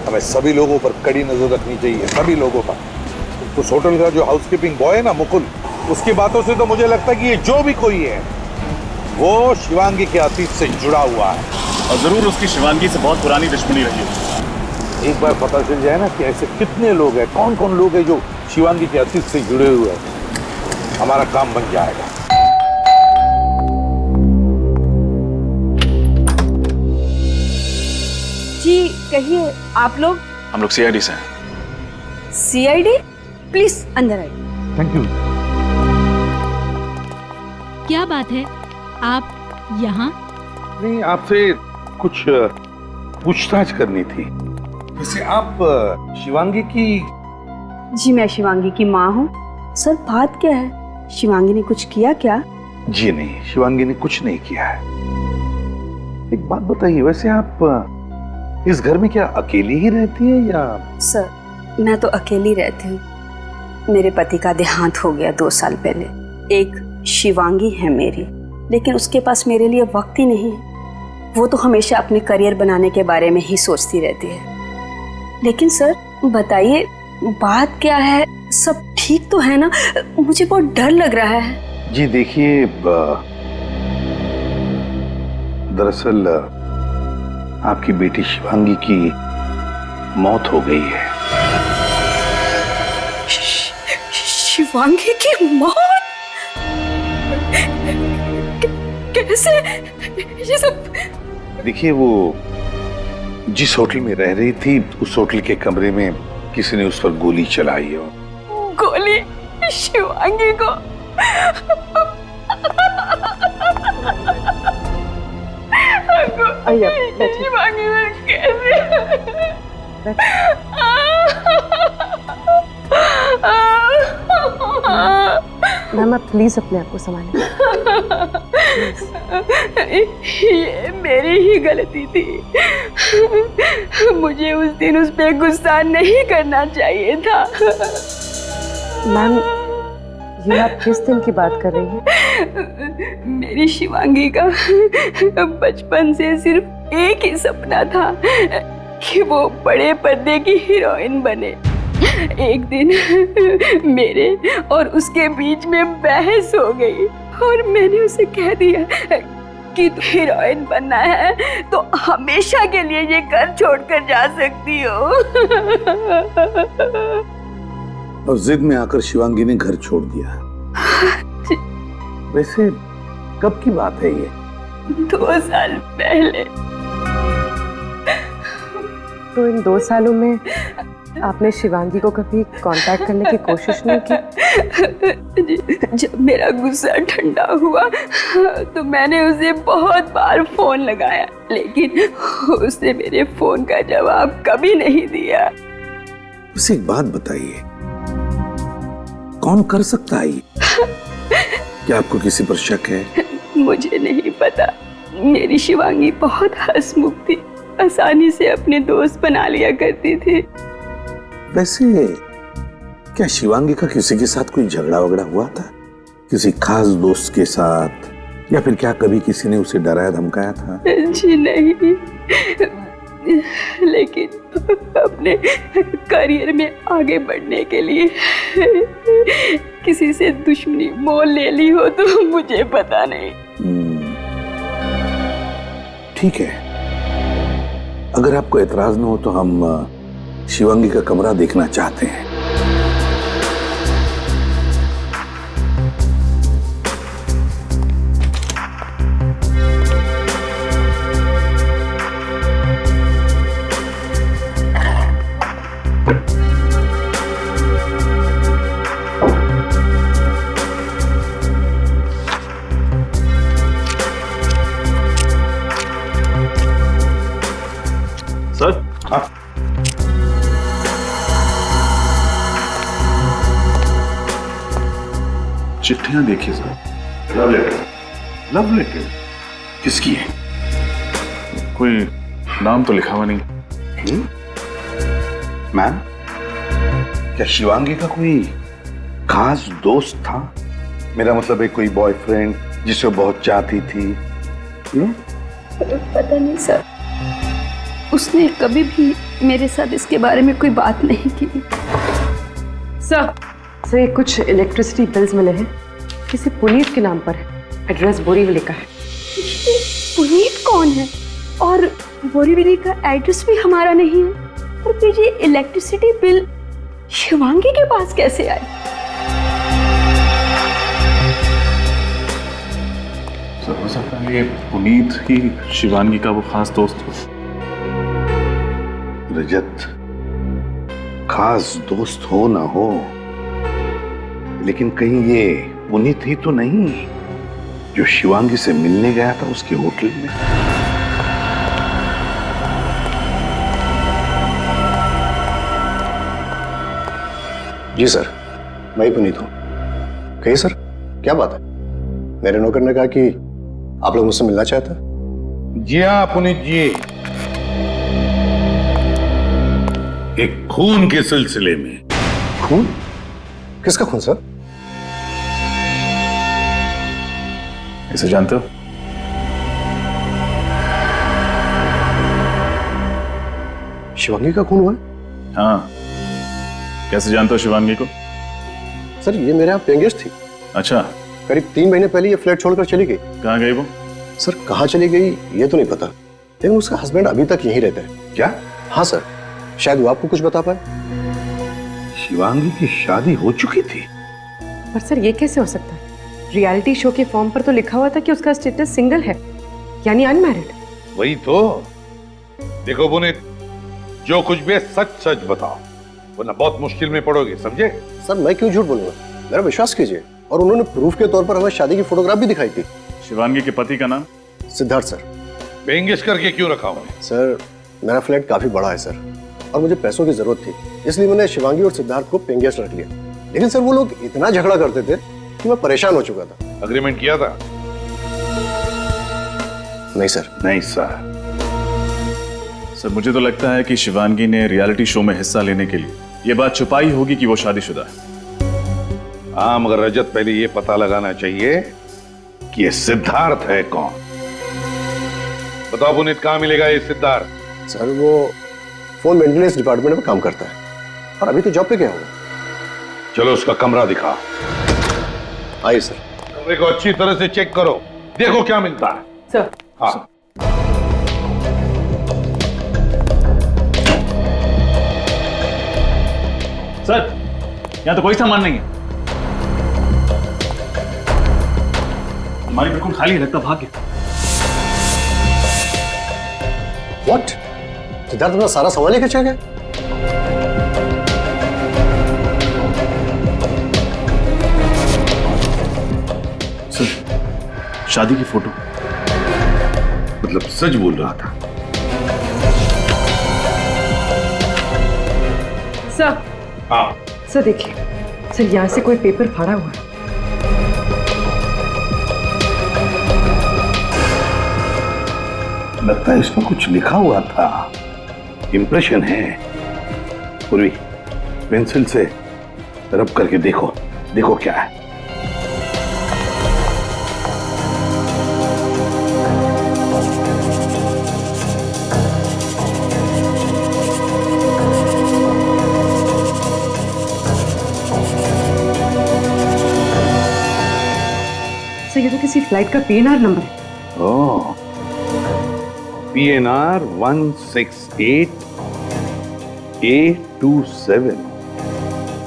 हमें सभी लोगों पर कड़ी नजर रखनी चाहिए, सभी लोगों पर। उस होटल का जो हाउसकीपिंग बॉय है ना मुकुल, उसकी बातों से तो मुझे लगता है कि ये जो भी कोई है वो शिवांगी के अतीत से जुड़ा हुआ है और जरूर उसकी शिवांगी से बहुत पुरानी दुश्मनी रही है। एक बार पता चल जाए ना कि ऐसे कितने लोग हैं, कौन कौन लोग हैं जो शिवांगी के अतीत से जुड़े हुए हैं, हमारा काम बन जाएगा। जी कहिए, आप लोग? हम लोग सीआईडी से हैं। सीआईडी? प्लीज अंदर आइए। Thank you. क्या बात है, आप यहाँ? नहीं, आपसे कुछ पूछताछ करनी थी। वैसे आप शिवांगी की? जी मैं शिवांगी की माँ हूँ। सर बात क्या है, शिवांगी ने कुछ किया क्या? जी नहीं, शिवांगी ने कुछ नहीं किया है। एक बात बताइए, वैसे आप इस घर में क्या अकेली ही रहती है या? सर मैं तो अकेली रहती हूँ, मेरे पति का देहांत हो गया 2 साल पहले। एक शिवांगी है मेरी, लेकिन उसके पास मेरे लिए वक्त ही नहीं है। वो तो हमेशा अपने करियर बनाने के बारे में ही सोचती रहती है। लेकिन सर बताइए बात क्या है, सब ठीक तो है ना? मुझे बहुत डर लग रहा है। जी देखिए, दरअसल आपकी बेटी शिवांगी की मौत हो गई है। शिवांगी की मौत? कैसे ये सब? देखिए, वो जिस होटल में रह रही थी उस होटल के कमरे में किसी ने उस पर गोली चलाई है। गोली शिवांगी को? शिवांगी में कैसे? मैम आप प्लीज अपने आप को संभालें। ये मेरी ही गलती थी, मुझे उस दिन उस पे गुस्सा नहीं करना चाहिए था। मैम ये आप किस दिन की बात कर रही हैं? मेरी शिवांगी का बचपन से सिर्फ एक ही सपना था कि वो बड़े पर्दे की हीरोइन बने। एक दिन मेरे और उसके बीच में बहस हो गई और मैंने उसे कह दिया कि तू हीरोइन बनना है तो हमेशा के लिए ये घर छोड़कर जा सकती हो। और जिद में आकर शिवांगी ने घर छोड़ दिया। वैसे कब की बात है ये? 2 साल पहले। तो इन 2 सालों में आपने शिवांगी को कभी कांटेक्ट करने की कोशिश नहीं की? जब मेरा गुस्सा ठंडा हुआ तो मैंने उसे बहुत बार फोन लगाया, लेकिन उसने मेरे फोन का जवाब कभी नहीं दिया। उसे एक बात बताइए, कौन कर सकता है ये? क्या आपको किसी पर शक है? मुझे नहीं पता। मेरी शिवांगी बहुत हंसमुख थी, आसानी से अपने दोस्त बना लिया करती थी। वैसे क्या शिवांगी का किसी के साथ कोई झगड़ा वगड़ा हुआ था? किसी खास दोस्त के साथ, या फिर क्या कभी किसी ने उसे डराया धमकाया था? जी नहीं, लेकिन अपने करियर में आगे बढ़ने के लिए किसी से दुश्मनी मोल ले ली हो तो मुझे पता नहीं। ठीक है, अगर आपको एतराज न हो तो हम शिवांगी का कमरा देखना चाहते हैं। सर, हाँ। चिट्ठियां देखिए sir. Love letter? Love letter किसकी है? कोई नाम तो लिखा हुआ नहीं। मैम, क्या शिवांगी का कोई खास दोस्त था? मेरा मतलब है कोई बॉयफ्रेंड जिसे वो बहुत चाहती थी? पता नहीं सर, उसने कभी भी मेरे साथ इसके बारे में कोई बात नहीं की। सर ये कुछ इलेक्ट्रिसिटी बिल्स मिले हैं, किसी पुनीत के नाम पर है, एड्रेस बोरीवली का है। पुनीत कौन है? और बोरीवली का एड्रेस भी हमारा नहीं है, और फिर ये इलेक्ट्रिसिटी बिल शिवांगी के पास कैसे आए? सर, हो सकता है ये पुनीत ही शिवांगी का वो खास दोस्त हो। रजत, खास दोस्त हो ना हो, लेकिन कहीं ये पुनीत ही तो नहीं जो शिवांगी से मिलने गया था उसके होटल में? जी सर, मैं ही पुनीत हूं। कहिए सर, क्या बात है? मेरे नौकर ने कहा कि आप लोग मुझसे मिलना चाहते हैं। जी हाँ पुनीत जी, एक खून के सिलसिले में। खून? किसका खून सर? इसे जानते हो? शिवांगी का खून हुआ है? हाँ। कैसे जानते हो शिवांगी को? सर ये मेरे यहाँ पेइंग गेस्ट थी। अच्छा। करीब 3 महीने पहले ये फ्लैट छोड़कर चली गई। कहाँ गई वो? सर कहाँ चली गई ये तो नहीं पता, लेकिन उसका हस्बैंड अभी तक यहीं रहता है। क्या? हाँ सर, शायद वो आपको कुछ बता पाए। शिवांगी की शादी हो चुकी थी? पर सर ये कैसे हो सकता है? रियलिटी शो के फॉर्म पर तो लिखा हुआ था कि उसका स्टेटस सिंगल है, यानी अनमैरिड। वही तो। देखो पुनीत, जो कुछ भी है सच सच बताओ, वरना बहुत मुश्किल में पड़ोगे, समझे? सर मैं क्यों झूठ बोलूंगा, मेरा विश्वास कीजिए। और उन्होंने प्रूफ के तौर पर हमें शादी की फोटोग्राफ भी दिखाई थी। शिवांगी के पति का नाम? सिद्धार्थ सर। पेइंग गेस्ट करके क्यों रखा हूं? सर मेरा फ्लैट काफी बड़ा है सर, और मुझे पैसों की जरूरत थी, इसलिए मैंने शिवांगी और सिद्धार्थ को पेइंग गेस्ट रख लिया। लेकिन सर वो लोग इतना झगड़ा करते थे कि मैं परेशान हो चुका था। अग्रीमेंट किया था? नहीं सर। नहीं सर। सर मुझे तो लगता है कि शिवांगी ने रियलिटी शो में हिस्सा लेने के लिए ये बात छुपाई होगी कि वो शादीशुदा है। हाँ, मगर रजत पहले ये पता लगाना चाहिए कि ये सिद्धार्थ है कौन। बताओ पुनीत, कहाँ मिलेगा ये सिद्धार्थ? सर वो फोन मेंटेनेंस डिपार्टमेंट में काम करता है, और अभी तो जॉब पे गया होगा। चलो उसका कमरा दिखाओ। आइए सर। कमरे को अच्छी तरह से चेक करो, देखो क्या मिलता है। सर। हाँ। सर यहाँ तो कोई सामान नहीं है। हमारी बिल्कुल खाली है, लगता भाग गया। What? सिद्धार्थ अपना सारा सामान लेकर चला गया? शादी की फोटो। मतलब सच बोल रहा था? सर, हाँ सर देखिए, सर यहाँ से कोई पेपर फाड़ा हुआ है। लगता है इसमें कुछ लिखा हुआ था। इंप्रेशन है। पूर्वी, पेंसिल से रब करके देखो, देखो क्या है। सर ये तो किसी फ्लाइट का PNR नंबर है। ओह, PNR 168-827।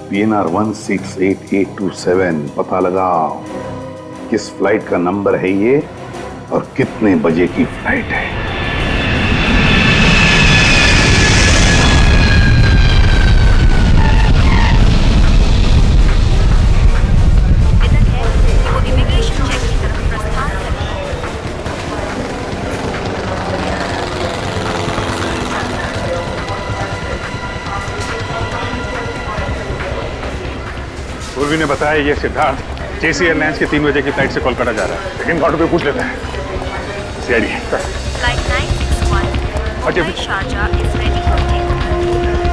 PNR 168-827। पता लगाओ किस फ्लाइट का नंबर है ये और कितने बजे की फ्लाइट है। पूर्वी ने बताया ये सिद्धार्थ JC एयरलाइंस की 3 बजे की फ्लाइट से कोलकाता जा रहा है, लेकिन काउंटर पे पूछ लेते हैं। CID। Flight 961 Mumbai Sharjah is ready for takeoff.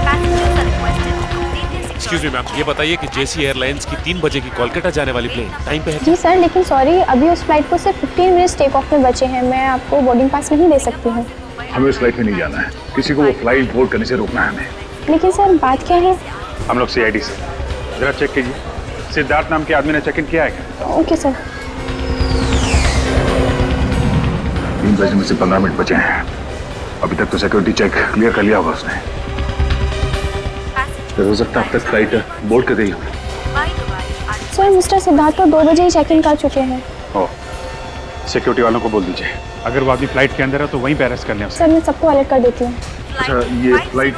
Passengers are requested to complete their excuse me ma'am, ये बताइए कि JC एयरलाइंस की 3 बजे की कोलकाता जाने वाली प्लेन टाइम पे है? जी सर, लेकिन सॉरी, अभी उस फ्लाइट को सिर्फ 15 मिनट्स टेक ऑफ में बचे हैं। मैं आपको बोर्डिंग पास नहीं दे सकती हूँ। हमें उस फ्लाइट में नहीं जाना है, किसी को वो फ्लाइट बोर्ड करने से रोकना है हमें। लेकिन सर बात क्या है? हम लोग CID से। जरा चेक कीजिए, सिद्धार्थ नाम के आदमी ने चेक इन किया है क्या? Okay sir. 3 बजे में से 15 मिनट बचे हैं। अभी तक तो सिक्योरिटी चेक क्लियर कर लिया होगा उसने। हो सकता है अब तक फ्लाइट बोर्ड कर गई हो। सर मिस्टर सिद्धार्थ तो 2 बजे ही चेक इन कर चुके हैं। ओ, सिक्योरिटी वालों को बोल दीजिए, अगर वो आदमी फ्लाइट के अंदर है तो वहीं पे अरेस्ट कर लें उसे। सर मैं सबको अलर्ट कर देती हूँ। अच्छा, ये फ्लाइट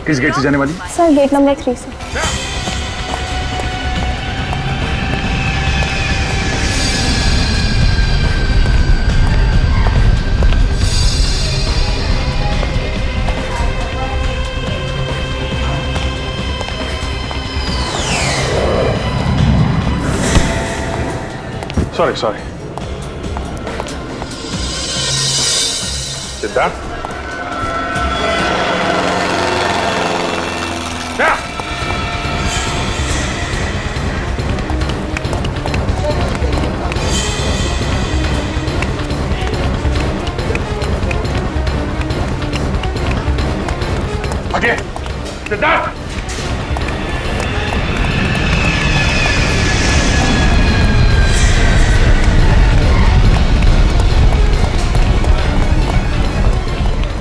किस गेट से जाने वाली? सर गेट नंबर 3 से। सॉरी सिद्धार्थ, सिद्धार्थ।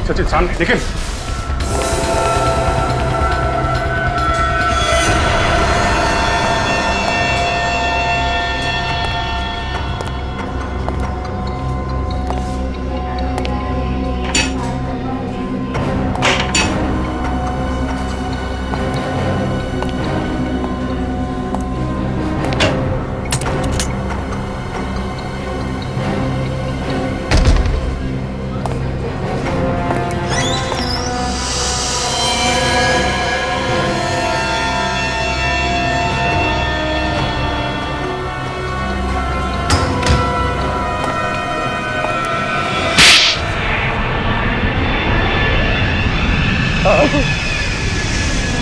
सचिन सामने देखिए।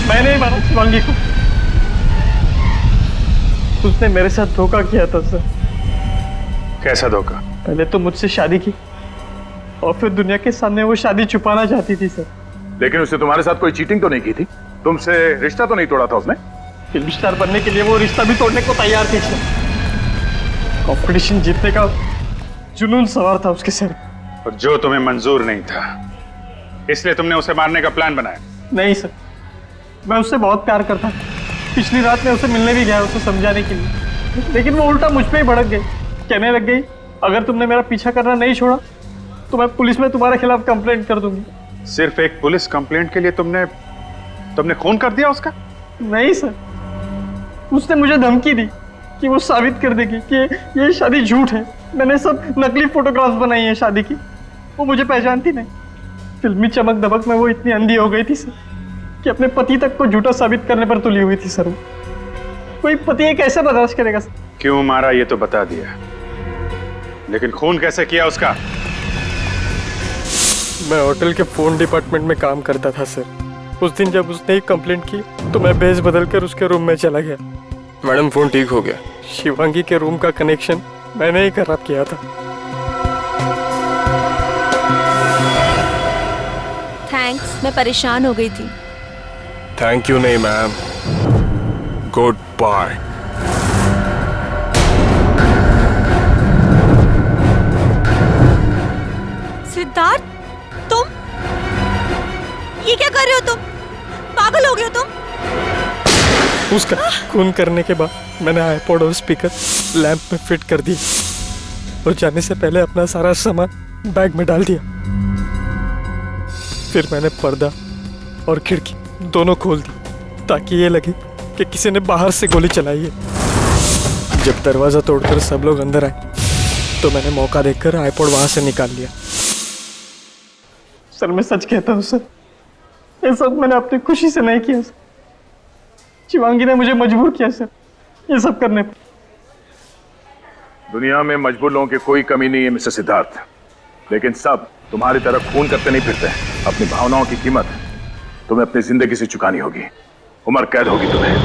मैंने ही मारा शिवांगी को। उसने मेरे साथ धोखा किया था सर। कैसा धोखा? पहले तो मुझसे शादी की और फिर दुनिया के सामने वो शादी छुपाना चाहती थी सर। लेकिन उसने तुम्हारे साथ कोई चीटिंग तो नहीं की थी? तुमसे रिश्ता तो नहीं तोड़ा था उसने? फिल्म स्टार बनने के लिए वो रिश्ता भी तोड़ने को तैयार थी सर। कंपटीशन जीतने का जुनून सवार था उसके सर। और जो तुम्हें मंजूर नहीं था, इसलिए तुमने उसे मारने का प्लान बनाया? नहीं सर, मैं उससे बहुत प्यार करता। पिछली रात में उसे मिलने भी गया उसे समझाने के लिए, लेकिन वो उल्टा मुझ पे ही भड़क गई। कहने लग गई, अगर तुमने मेरा पीछा करना नहीं छोड़ा तो मैं पुलिस में तुम्हारे खिलाफ कंप्लेंट कर दूंगी। सिर्फ एक पुलिस कंप्लेंट के लिए तुमने खून कर दिया उसका? नहीं सर, उसने मुझे धमकी दी कि वो साबित कर देगी कि ये शादी झूठ है मैंने सब नकली फोटोग्राफ्स बनाई हैं शादी की। वो मुझे पहचानती नहीं। फिल्मी चमक दमक में वो इतनी अंधी हो गई थी सर कि अपने पति तक को झूठा साबित करने पर तुली हुई थी सर। वो कोई पति ये कैसे बर्दाश्त करेगा सर? क्यों मारा ये तो बता दिया, लेकिन खून कैसे किया उसका? मैं होटल के फोन डिपार्टमेंट में काम करता था सर। उस दिन जब उसने ही कंप्लेंट की तो मैं भेस बदल कर उसके रूम में चला गया। मैडम फोन ठीक हो गया। शिवांगी के रूम का कनेक्शन मैंने ही खराब किया था। थैंक्स, मैं परेशान हो गई थी। थैंक यू नहीं मैम, गुड बाय। सिद्धार्थ, तुम ये क्या कर रहे हो? तुम पागल हो गए हो तुम? उसका खून करने के बाद मैंने आईपॉड और स्पीकर लैंप में फिट कर दिए और जाने से पहले अपना सारा सामान बैग में डाल दिया। फिर मैंने पर्दा और खिड़की दोनों खोल दी ताकि ये लगे कि किसी ने बाहर से गोली चलाई है। जब दरवाजा तोड़कर सब लोग अंदर आए तो मैंने मौका देखकर आईपॉड वहां से निकाल लिया। सर मैं सच कहता हूँ सर, ये सब मैंने अपनी खुशी से नहीं किया सर। शिवांगी ने मुझे मजबूर किया सर ये सब करने पर। दुनिया में मजबूर लोगों की कोई कमी नहीं है मिस्टर सिद्धार्थ, लेकिन सब तुम्हारी तरह खून करते नहीं फिरते। अपनी भावनाओं की कीमत तुम्हें अपनी जिंदगी से चुकानी होगी। उम्र कैद होगी तुम्हें।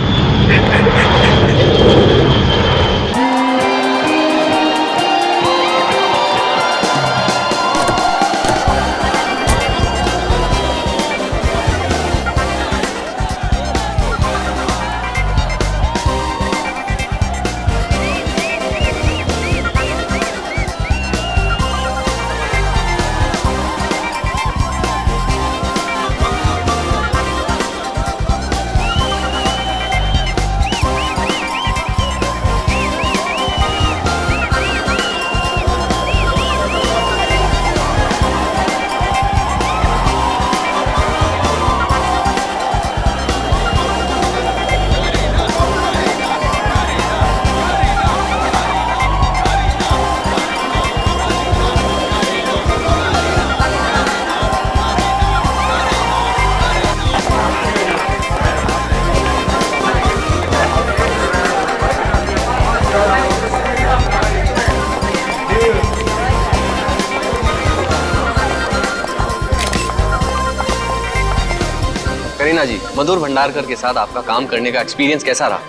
करीना जी, मधुर भंडारकर के साथ आपका काम करने का एक्सपीरियंस कैसा रहा?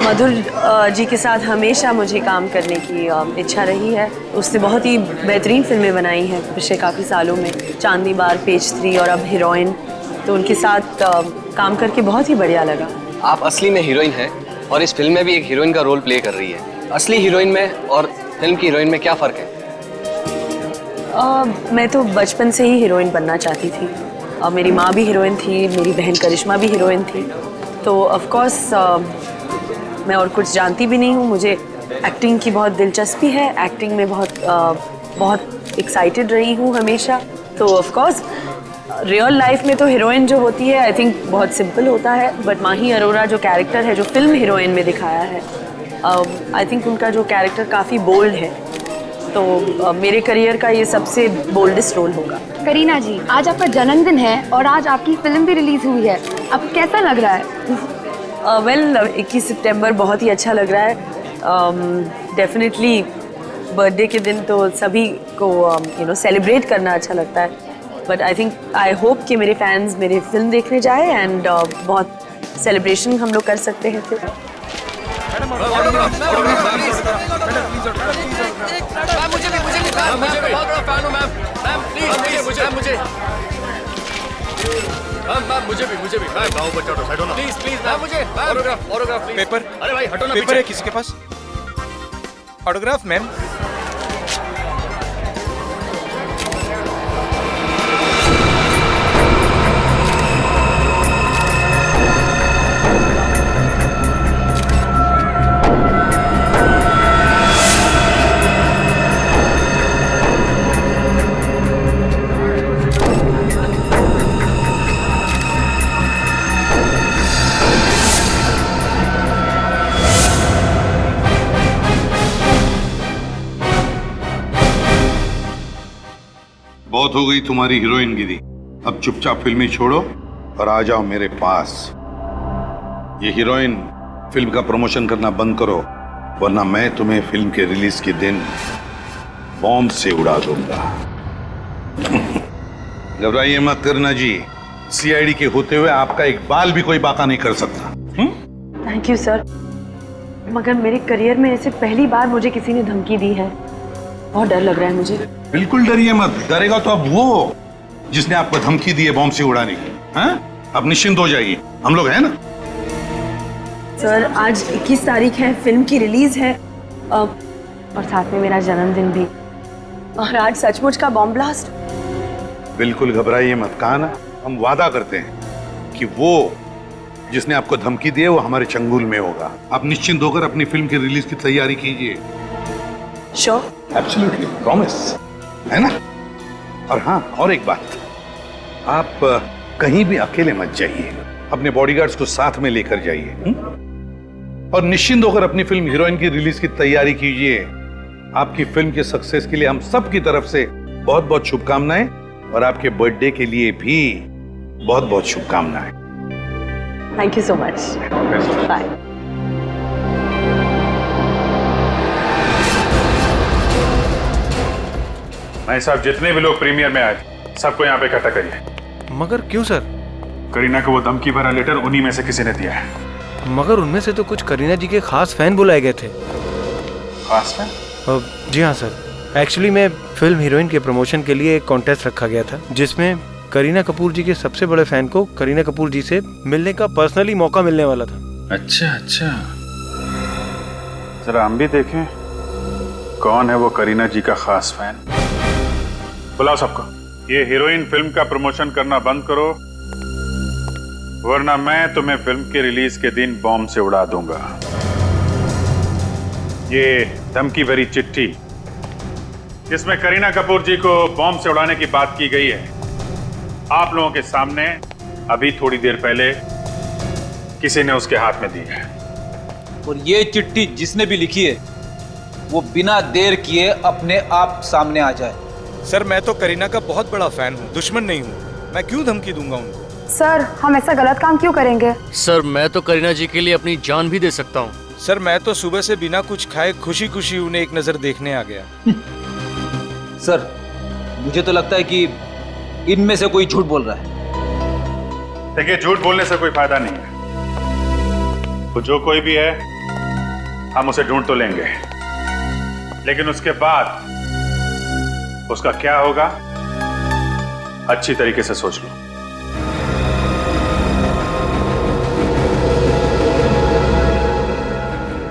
मधुर जी के साथ हमेशा मुझे काम करने की इच्छा रही है। उसने बहुत ही बेहतरीन फिल्में बनाई हैं पिछले काफ़ी सालों में, चांदनी बार, पेज 3 और अब हीरोइन। तो उनके साथ काम करके बहुत ही बढ़िया लगा। आप असली में हीरोइन हैं और इस फिल्म में भी एक हीरोइन का रोल प्ले कर रही है। असली हीरोइन में और फिल्म की हीरोइन में क्या फ़र्क है? मैं तो बचपन से ही हीरोइन बनना चाहती थी। मेरी माँ भी हीरोइन थी, मेरी बहन करिश्मा भी हीरोइन थी। तो ऑफ कोर्स मैं और कुछ जानती भी नहीं हूँ। मुझे एक्टिंग की बहुत दिलचस्पी है, एक्टिंग में बहुत एक्साइटेड रही हूँ हमेशा। तो ऑफ कोर्स रियल लाइफ में तो हीरोइन जो होती है आई थिंक बहुत सिंपल होता है, बट माही अरोरा जो कैरेक्टर है, जो फिल्म हीरोइन में दिखाया है, आई थिंक उनका जो कैरेक्टर काफ़ी बोल्ड है। तो मेरे करियर का ये सबसे बोल्डेस्ट रोल होगा। करीना जी, आज आपका जन्मदिन है और आज आपकी फिल्म भी रिलीज हुई है, आपको कैसा लग रहा है? वेल 21 सितंबर बहुत ही अच्छा लग रहा है। डेफिनेटली बर्थडे के दिन तो सभी को सेलिब्रेट करना अच्छा लगता है, बट आई होप कि मेरे फैंस मेरे फिल्म देखने जाए एंड बहुत सेलिब्रेशन हम लोग कर सकते हैं फिर। मुझे भी मैं गाँव बचा दो, प्लीज मैम, मुझे ऑटोग्राफ पेपर, अरे भाई हटो ना, पेपर है किसी के पास? Autograph ma'am. बहुत हो गई तुम्हारी हीरोइनगिरी। अब चुपचाप फिल्में छोड़ो और आ जाओ मेरे पास। ये हीरोइन फिल्म का प्रमोशन करना बंद करो, वरना मैं तुम्हें फिल्म के रिलीज के दिन बॉम्ब से उड़ा दूंगा। घबराइए मत करना जी, सीआईडी के होते हुए आपका एक बाल भी कोई बाका नहीं कर सकता। थैंक यू सर, मगर मेरे करियर में ऐसे पहली बार मुझे किसी ने धमकी दी है। बहुत डर लग रहा है मुझे। बिल्कुल डरिए मत, डरेगा तो अब वो जिसने आपको धमकी दी है बॉम्ब से उड़ाने की। हाँ, अब निश्चिंत हो जाइए, हम लोग हैं ना। सर आज 21 तारीख है, फिल्म की रिलीज है और साथ में मेरा जन्मदिन भी, और आज सचमुच का बॉम्ब ब्लास्ट। बिल्कुल घबराइए मत, कहा ना हम वादा करते हैं कि वो जिसने आपको धमकी दी है वो हमारे चंगुल में होगा। आप निश्चिंत होकर अपनी फिल्म की रिलीज की तैयारी कीजिए। श्योर? एब्सोल्युटली, प्रॉमिस, है ना। और हाँ, और एक बात, आप कहीं भी अकेले मत जाइए, अपने बॉडीगार्ड्स को साथ में लेकर जाइए और निश्चिंत होकर अपनी फिल्म हीरोइन की रिलीज की तैयारी कीजिए। आपकी फिल्म के सक्सेस के लिए हम सब की तरफ से बहुत बहुत शुभकामनाएं, और आपके बर्थडे के लिए भी बहुत बहुत शुभकामनाएं। Thank you so much, bye. भाई साहब, जितने भी लोग प्रीमियर में आए थे सबको यहाँ पे इकट्ठा करिए। मगर क्यों सर? करीना को वो धमकी भरा लेटर उन्हीं में से किसी ने दिया है। मगर उनमें से तो कुछ करीना जी के खास फैन बुलाए गए थे। खास फैन? जी हाँ सर, एक्चुअली मैं फिल्म हीरोइन के प्रमोशन के लिए एक कॉन्टेस्ट रखा गया था, जिसमें करीना कपूर जी के सबसे बड़े फैन को करीना कपूर जी से मिलने का पर्सनली मौका मिलने वाला था। अच्छा अच्छा, जरा हम भी देखें कौन है वो करीना जी का खास फैन। बुलाओ सबको। ये हीरोइन फिल्म का प्रमोशन करना बंद करो, वरना मैं तुम्हें फिल्म के रिलीज के दिन बॉम्ब से उड़ा दूंगा। ये धमकी भरी चिट्ठी जिसमें करीना कपूर जी को बॉम्ब से उड़ाने की बात की गई है, आप लोगों के सामने अभी थोड़ी देर पहले किसी ने उसके हाथ में दी है। और ये चिट्ठी जिसने भी लिखी है वो बिना देर किए अपने आप सामने आ जाए। सर मैं तो करीना का बहुत बड़ा फैन हूँ, दुश्मन नहीं हूँ। मैं क्यों धमकी दूंगा उनको? सर हम ऐसा गलत काम क्यों करेंगे? सर मैं तो करीना जी के लिए अपनी जान भी दे सकता हूँ। सर मैं तो सुबह से बिना कुछ खाए खुशी खुशी उन्हें एक नजर देखने आ गया। सर मुझे तो लगता है कि इनमें से कोई झूठ बोल रहा है। देखिए, झूठ बोलने से कोई फायदा नहीं है। तो जो कोई भी है हम उसे ढूंढ तो लेंगे, लेकिन उसके बाद उसका क्या होगा अच्छी तरीके से सोच लो।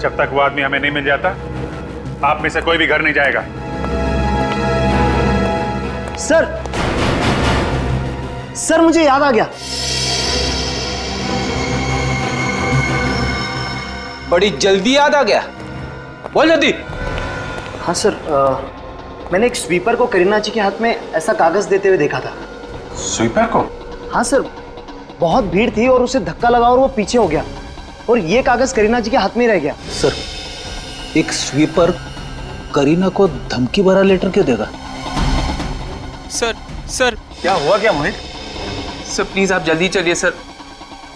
जब तक वो आदमी हमें नहीं मिल जाता, आप में से कोई भी घर नहीं जाएगा। सर मुझे याद आ गया। बड़ी जल्दी याद आ गया, बोल जल्दी। हाँ सर, मैंने एक स्वीपर को करीना जी के हाथ में ऐसा कागज देते हुए देखा था। स्वीपर को? हाँ सर, बहुत भीड़ थी और उसे धक्का लगा और वो पीछे हो गया, और ये कागज करीना जी के हाथ में रह गया। सर एक स्वीपर करीना को धमकी भरा लेटर क्यों देगा? सर क्या हुआ क्या मोहित? सर प्लीज आप जल्दी चलिए सर।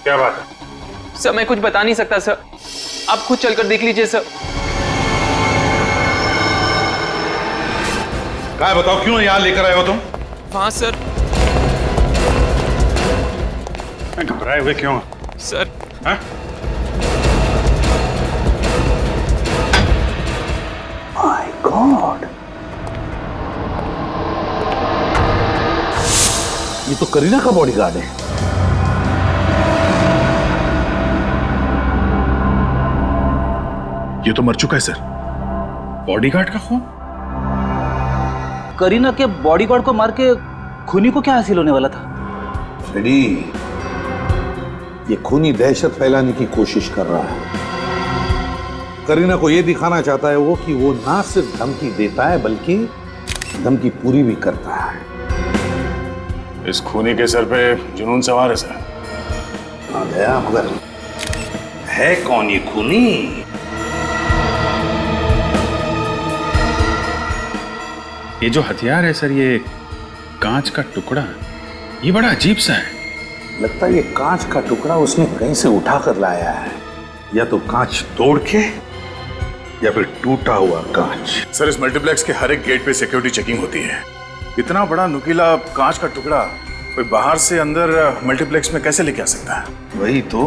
क्या बात है? सर मैं कुछ बता नहीं सकता सर, आप खुद चलकर देख लीजिए सर। क्या बताओ, क्यों यहाँ लेकर आए हो तुम? हाँ सर। घबराए हुए क्यों सर? हाँ? My God! ये तो करीना का बॉडीगार्ड है। ये तो मर चुका है सर। बॉडीगार्ड का खून? करीना के बॉडीगार्ड को मार के खूनी को क्या हासिल होने वाला था? फ्रेडी, ये खूनी दहशत फैलाने की कोशिश कर रहा है। करीना को ये दिखाना चाहता है वो कि वो ना सिर्फ धमकी देता है बल्कि धमकी पूरी भी करता है। इस खूनी के सर पे जुनून सवार है सर। आ गया, मगर है कौन ये खूनी? ये जो हथियार है सर, ये कांच का टुकड़ा, ये बड़ा अजीब सा है। लगता है ये कांच का टुकड़ा उसने कहीं से उठा कर लाया है, या तो कांच तोड़ के या फिर टूटा हुआ कांच। सर, इस मल्टीप्लेक्स के हर एक गेट पे सिक्योरिटी चेकिंग होती है। इतना बड़ा नुकीला कांच का टुकड़ा कोई बाहर से अंदर मल्टीप्लेक्स में कैसे लेके आ सकता है? वही तो,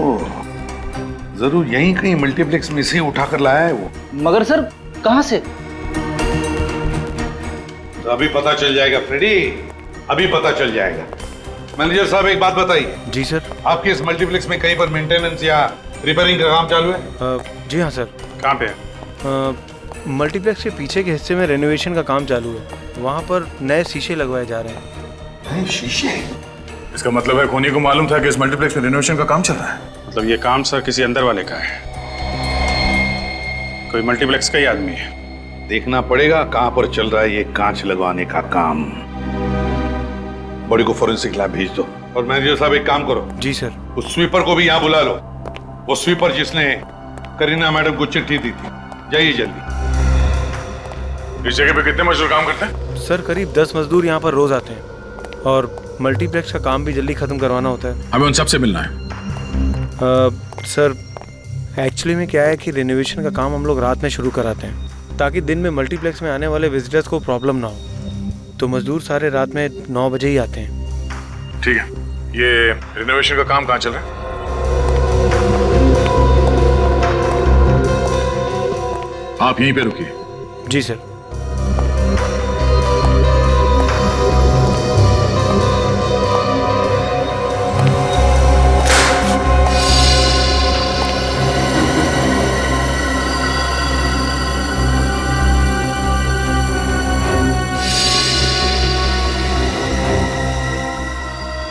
जरूर यहीं कहीं मल्टीप्लेक्स में से उठा कर लाया है वो। मगर सर कहां से? तो अभी पता चल जाएगा फ्रेडी, अभी पता चल जाएगा। मैनेजर साहब एक बात बताइए। जी सर। आपके इस मल्टीप्लेक्स में कहीं पर मेंटेनेंस या रिपेयरिंग का काम चालू है? जी हाँ सर। कहाँ पे है? मल्टीप्लेक्स के पीछे के हिस्से में रेनोवेशन का काम चालू है, वहाँ पर नए शीशे लगवाए जा रहे हैं। नए शीशे? इसका मतलब है खूनी को मालूम था कि इस मल्टीप्लेक्स में रेनोवेशन का काम चल रहा है। मतलब ये काम सर किसी अंदर वाले का है, कोई मल्टीप्लेक्स का ही आदमी है। देखना पड़ेगा कहाँ पर चल रहा है ये कांच लगवाने का काम। बॉडी को फोरेंसिक लैब भेज दो। और मैनेजर साहब एक काम करो। जी सर। उस स्वीपर को भी यहाँ बुला लो, वो स्वीपर जिसने करीना मैडम को चिट्ठी दी थी। जाइए जल्दी। इस जगह पे कितने मजदूर काम करते हैं? सर करीब 10 मजदूर यहाँ पर रोज आते हैं, और मल्टीप्लेक्स का काम भी जल्दी खत्म करवाना होता है। हमें उन सबसे मिलना है। सर एक्चुअली में क्या है कि रिनोवेशन का काम हम लोग रात में शुरू कराते हैं, ताकि दिन में मल्टीप्लेक्स में आने वाले विजिटर्स को प्रॉब्लम ना हो। तो मजदूर सारे रात में 9 बजे ही आते हैं। ठीक है, ये रिनोवेशन का काम कहाँ चल रहा है? आप यहीं पे रुकिए। जी सर।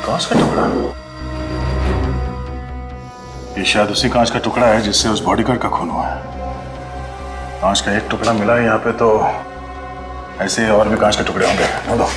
कांच का टुकड़ा? ये शायद उसी कांच का टुकड़ा है जिससे उस बॉडीगार्ड का खून हुआ है। कांच का एक टुकड़ा मिला है यहाँ पे, तो ऐसे और भी कांच के टुकड़े होंगे। ढूंढो।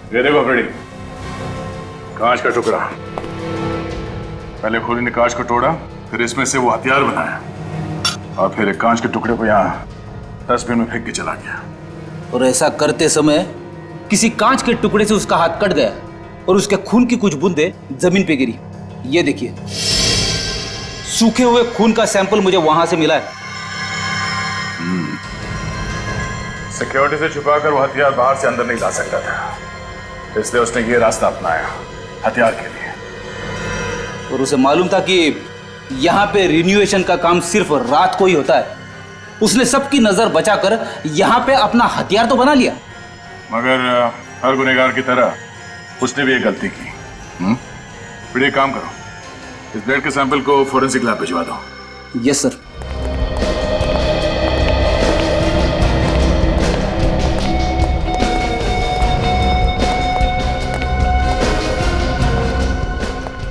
ये देखो फ्रेडी, कांच का टुकड़ा। पहले खूनी ने कांच को तोड़ा, फिर इसमें से वो हथियार बनाया, और फिर एक कांच के टुकड़े को यहाँ डस्टबिन में फेंक के चला गया। और ऐसा करते समय किसी कांच के टुकड़े से उसका हाथ कट गया और उसके खून की कुछ बूंदें जमीन पे गिरी। ये देखिए, सूखे हुए खून का सैंपल मुझे वहां से मिला है। सिक्योरिटी से छुपाकर वो हथियार बाहर से अंदर नहीं ला सकता था, इसलिए उसने ये रास्ता अपनाया हथियार के लिए। और उसे मालूम था कि यहाँ पे रिन्यूएशन का काम सिर्फ रात को ही होता है। उसने सबकी नजर बचाकर यहाँ पे अपना हथियार तो बना लिया। मगर हर गुनहगार की तरह उसने भी एक गलती की। फिर एक काम करो, इस ब्लड के सैंपल को फोरेंसिक लैब भिजवा दो। Yes sir.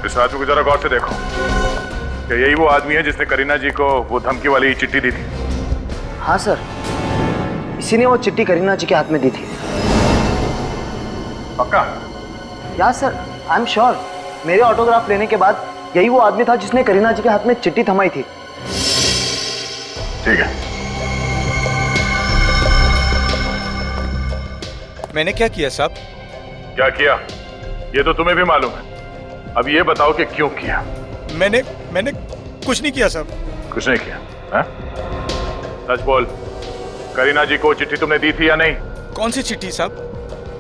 इस आदमी को जरा गौर से देखो, क्या यही वो आदमी है जिसने करीना जी को वो धमकी वाली चिट्ठी दी थी? हाँ सर, इसी ने वो चिट्ठी करीना जी के हाथ में दी थी। पक्का? या सर, आई एम श्योर। मेरे ऑटोग्राफ लेने के बाद यही वो आदमी था जिसने करीना जी के हाथ में चिट्ठी थमाई थी। ठीक है। मैंने क्या किया साहब? क्या किया ये तो तुम्हें भी मालूम है, अब ये बताओ कि क्यों किया? मैंने कुछ नहीं किया साहब। कुछ नहीं किया? है? सच बोल, करीना जी को चिट्ठी तुमने दी थी या नहीं? कौन सी चिट्ठी साहब?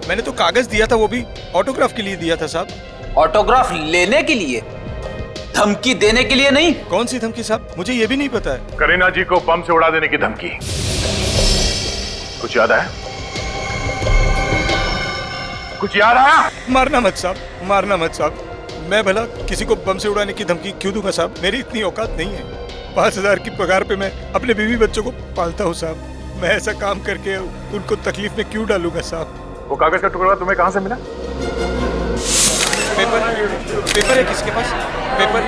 मैंने तो कागज दिया था, वो भी ऑटोग्राफ के लिए दिया था साहब। ऑटोग्राफ लेने के लिए? धमकी देने के लिए नहीं। कौन सी धमकी साहब, मुझे ये भी नहीं पता है। करीना जी को बम से उड़ा देने की धमकी, कुछ याद आया? कुछ याद आया? मारना मत साहब, मारना मत साहब। मैं भला किसी को बम से उड़ाने की धमकी क्यों दूंगा साहब? मेरी इतनी औकात नहीं है। 5,000 की पगार पे मैं अपने बीवी बच्चों को पालता हूँ साहब। मैं ऐसा काम करके उनको तकलीफ में क्यों डालूंगा साहब? वो कागज का टुकड़ा तुम्हें कहाँ से मिला? पेपर है किसके पास? पेपर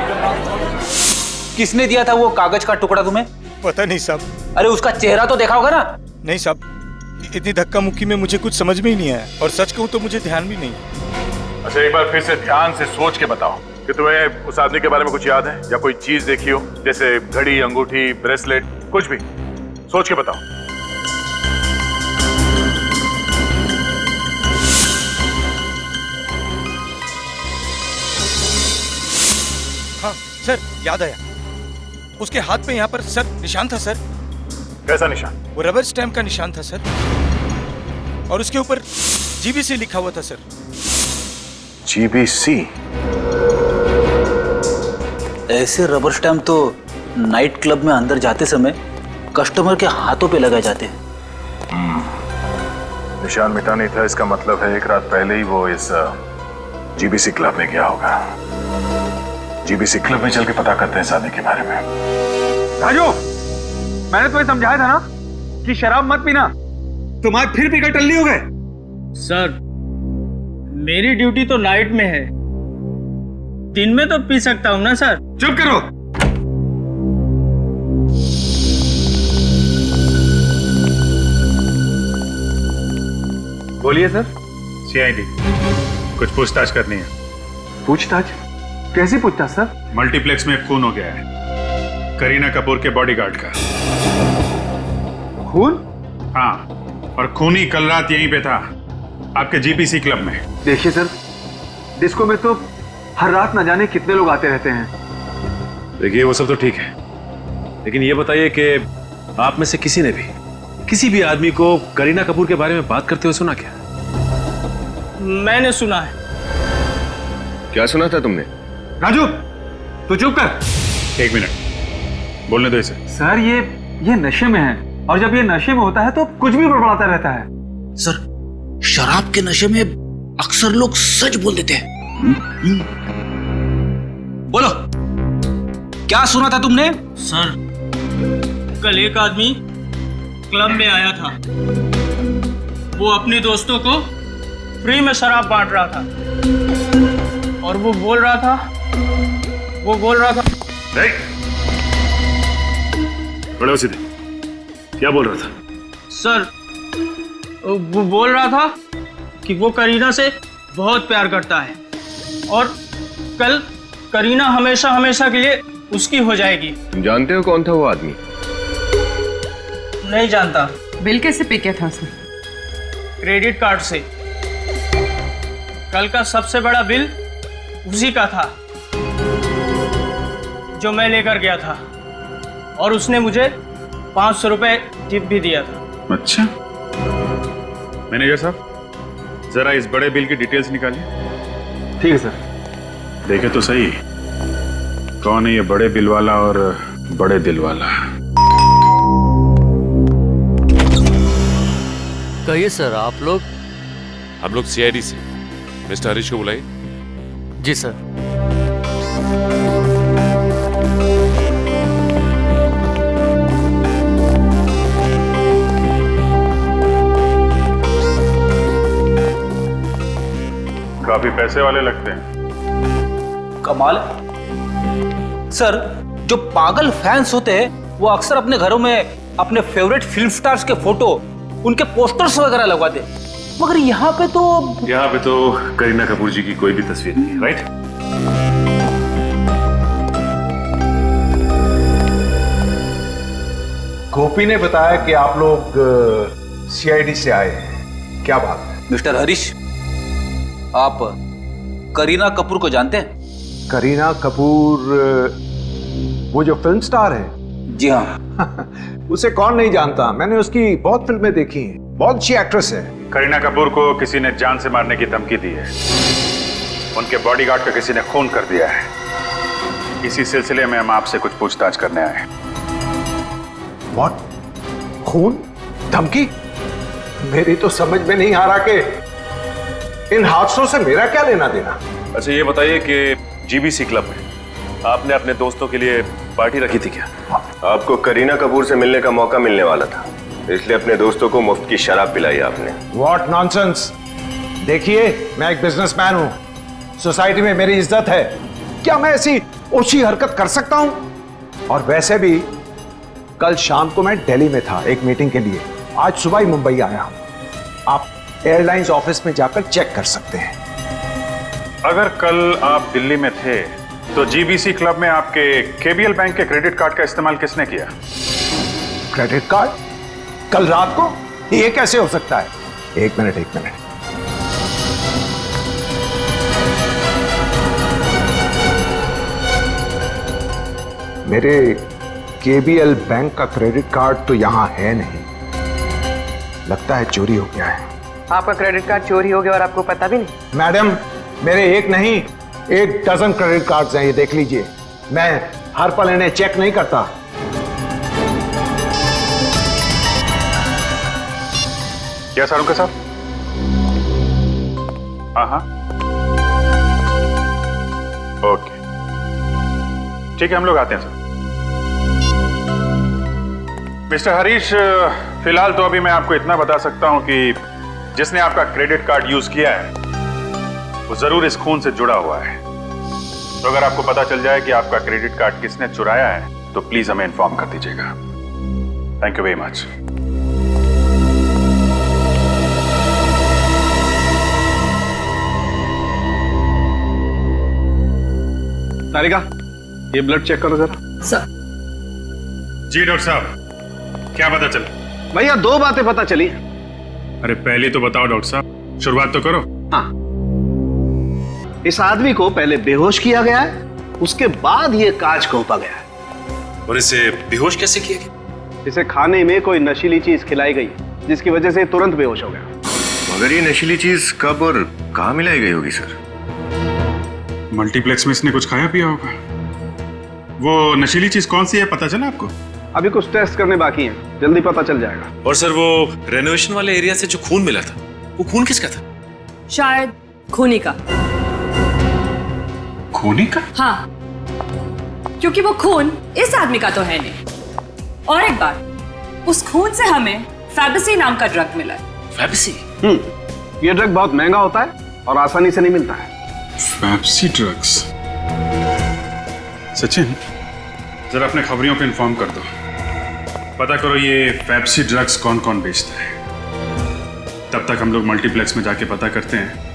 किसने दिया था वो कागज का टुकड़ा तुम्हें? पता नहीं साहब। अरे उसका चेहरा तो देखा होगा ना? नहीं साहब, इतनी धक्का मुक्की में मुझे कुछ समझ में ही नहीं आया, और सच कहूँ तो मुझे ध्यान भी नहीं। अच्छा, एक बार फिर से ध्यान से सोच के बताओ कि तुम्हें उस आदमी के बारे में कुछ याद है, या कोई चीज देखी हो, जैसे घड़ी, अंगूठी, ब्रेसलेट, कुछ भी सोच के बताओ। हाँ सर, याद आया। उसके हाथ पे यहाँ पर सर निशान था सर। कैसा निशान? वो रबर स्टैम्प का निशान था सर, और उसके ऊपर जीबीसी लिखा हुआ था सर। जीबीसी? ऐसे रबर स्टैम्प तो नाइट क्लब में अंदर जाते समय कस्टमर के हाथों पे लगाए जाते हैं। निशान मिटा नहीं था, इसका मतलब है एक रात पहले ही वो इस जीबीसी क्लब में गया होगा। जीबीसी क्लब में चल के पता करते हैं इस आदमी के बारे में। राजू, मैंने तुम्हें समझाया था ना कि शराब मत पीना। तुम आज फिर पीकर टल्ली हो गए। सर, मेरी ड्यूटी तो नाइट में है, दिन में तो पी सकता हूं ना सर। चुप करो। बोलिए सर। सीआईडी, कुछ पूछताछ करनी है। पूछताछ? कैसी पूछताछ सर? मल्टीप्लेक्स में खून हो गया है, करीना कपूर के बॉडीगार्ड का। खून? हाँ, और खूनी कल रात यहीं पे था, आपके जीपीसी क्लब में। देखिए सर, डिस्को में तो हर रात न जाने कितने लोग आते रहते हैं। देखिए वो सब तो ठीक है, लेकिन ये बताइए कि आप में से किसी ने भी किसी भी आदमी को करीना कपूर के बारे में बात करते हुए सुना क्या? मैंने सुना है। क्या सुना था तुमने? राजू, तू चुप कर। एक मिनट, बोलने दो इसे। सर, ये नशे में है, और जब ये नशे में होता है तो कुछ भी बड़बड़ाता रहता है। सर, शराब के नशे में अक्सर लोग सच बोल देते हैं। बोलो, क्या सुना था तुमने? सर, कल एक आदमी क्लब में आया था। वो अपने दोस्तों को फ्री में शराब बांट रहा था, और वो बोल रहा था नहीं, बड़े सीधे, क्या बोल रहा था? सर, वो बोल रहा था कि वो करीना से बहुत प्यार करता है, और कल करीना हमेशा हमेशा के लिए उसकी हो जाएगी। तुम जानते हो कौन था वो आदमी? नहीं जानता। बिल कैसे पे किया था उसने? क्रेडिट कार्ड से। कल का सबसे बड़ा बिल उसी का था, जो मैं लेकर गया था, और उसने मुझे 500 रुपए टिप भी दिया था। अच्छा, मैनेजर साहब, जरा इस बड़े बिल की डिटेल्स निकालिए। ठीक है सर। देखे तो सही, कौन है ये बड़े बिल वाला और बड़े दिल वाला? कहिए सर, आप लोग? हम लोग सीआईडी से। मिस्टर हरीश को बुलाइए। जी सर। काफी पैसे वाले लगते हैं। कमाल। सर, जो पागल फैंस होते हैं वो अक्सर अपने घरों में अपने फेवरेट फिल्म स्टार्स के फोटो, उनके पोस्टर्स वगैरह लगवाते, मगर यहाँ पे तो करीना कपूर जी की कोई भी तस्वीर नहीं है, राइट? गोपी ने बताया कि आप लोग सीआईडी से आए हैं, क्या बात है? मिस्टर हरीश, आप करीना कपूर को जानते हैं? करीना कपूर, वो जो फिल्म स्टार है? जी हाँ। उसे कौन नहीं जानता, मैंने उसकी बहुत फिल्में देखी हैं, बहुत अच्छी एक्ट्रेस है। करीना कपूर को किसी ने जान से मारने की धमकी दी है, उनके बॉडीगार्ड का किसी ने खून कर दिया है, इसी सिलसिले में हम आपसे कुछ पूछताछ करने आए हैं। व्हाट? खून? धमकी? मेरी तो समझ में नहीं आ रहा कि इन हादसों से मेरा क्या लेना देना। अच्छा ये बताइए कि जीबीसी क्लब में आपने अपने दोस्तों के लिए पार्टी रखी थी क्या? आपको करीना कपूर से मिलने का मौका मिलने वाला था, इसलिए अपने दोस्तों को मुफ्त की शराब पिलाई आपने। What nonsense. देखिए, मैं एक बिजनेसमैन हूं, सोसाइटी में मेरी इज्जत है, क्या मैं ऐसी ओछी हरकत कर सकता हूं? और वैसे भी कल शाम को मैं दिल्ली में था एक मीटिंग के लिए, आज सुबह ही मुंबई आया हूं। आप एयरलाइंस ऑफिस में जाकर चेक कर सकते हैं। अगर कल आप दिल्ली में थे तो जीबीसी क्लब में आपके केबीएल बैंक के क्रेडिट कार्ड का इस्तेमाल किसने किया? Credit card? कल रात को? ये कैसे हो सकता है? एक मिनट। मेरे केबीएल बैंक का क्रेडिट कार्ड तो यहां है नहीं, लगता है चोरी हो गया है। आपका क्रेडिट कार्ड चोरी हो गया और आपको पता भी नहीं? मैडम, मेरे एक नहीं 1 डजन क्रेडिट कार्ड्स हैं, ये देख लीजिए। मैं हर पल इन्हें चेक नहीं करता। क्या सारुका साहब? हाँ, ओके, ठीक है, हम लोग आते हैं सर। मिस्टर हरीश, फिलहाल तो अभी मैं आपको इतना बता सकता हूं कि जिसने आपका क्रेडिट कार्ड यूज किया है वो जरूर इस खून से जुड़ा हुआ है। तो अगर आपको पता चल जाए कि आपका क्रेडिट कार्ड किसने चुराया है तो प्लीज हमें इन्फॉर्म कर दीजिएगा। Thank you very much. Tarika, ये ब्लड चेक करो जरा। सर। जी डॉक्टर साहब, क्या पता चला? भैया 2 बातें पता चली। अरे पहले तो बताओ डॉक्टर साहब, शुरुआत तो करो। हाँ, इस आदमी को पहले बेहोश किया गया है, उसके बाद ये कांच घोंपा गया है। और इसे बेहोश कैसे किया गया? इसे खाने में कोई नशीली चीज खिलाई गई जिसकी वजह से तुरंत बेहोश हो गया। मगर ये नशीली चीज कब और कहाँ मिलाई गई होगी सर? मल्टीप्लेक्स में इसने कुछ खाया पिया होगा। वो नशीली चीज कौन सी है, पता चला आपको? अभी कुछ टेस्ट करने बाकी हैं, जल्दी पता चल जाएगा। और सर, वो रेनोवेशन वाले एरिया से जो खून मिला था, वो खून किसका था? शायद खूनी का। खूनी का? हाँ, क्योंकि वो खून इस आदमी का तो है नहीं। और एक बात, उस खून से हमें फैबेसी नाम का ड्रग मिला है। फैबेसी? ये ड्रग बहुत महंगा होता है और आसानी से नहीं मिलता है। Fabaceae drugs? सचिन, जरा अपने खबरियों को इन्फॉर्म कर दो, पता करो ये फैबेसी ड्रग्स कौन कौन बेचता है। तब तक हम लोग मल्टीप्लेक्स में जाके पता करते हैं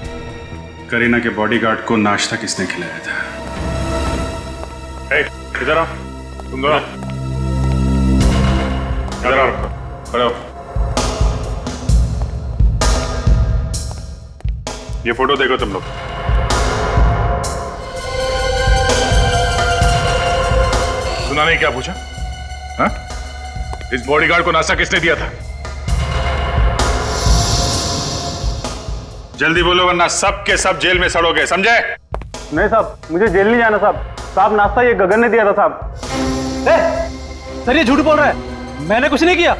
करीना के बॉडीगार्ड को नाश्ता किसने खिलाया था। इधर आओ, तुम दोनों इधर आओ, खड़े हो। ये फोटो देखो तुम लोग। सुना नहीं क्या पूछा? हाँ? इस बॉडीगार्ड को नाश्ता किसने दिया था? जल्दी बोलो वरना सब के सब जेल में सड़ोगे, समझे? नहीं साहब, मुझे जेल नहीं जाना साहब। साहब, नाश्ता ये गगन ने दिया था साहब। सर, ये झूठ बोल रहा है, मैंने कुछ नहीं किया।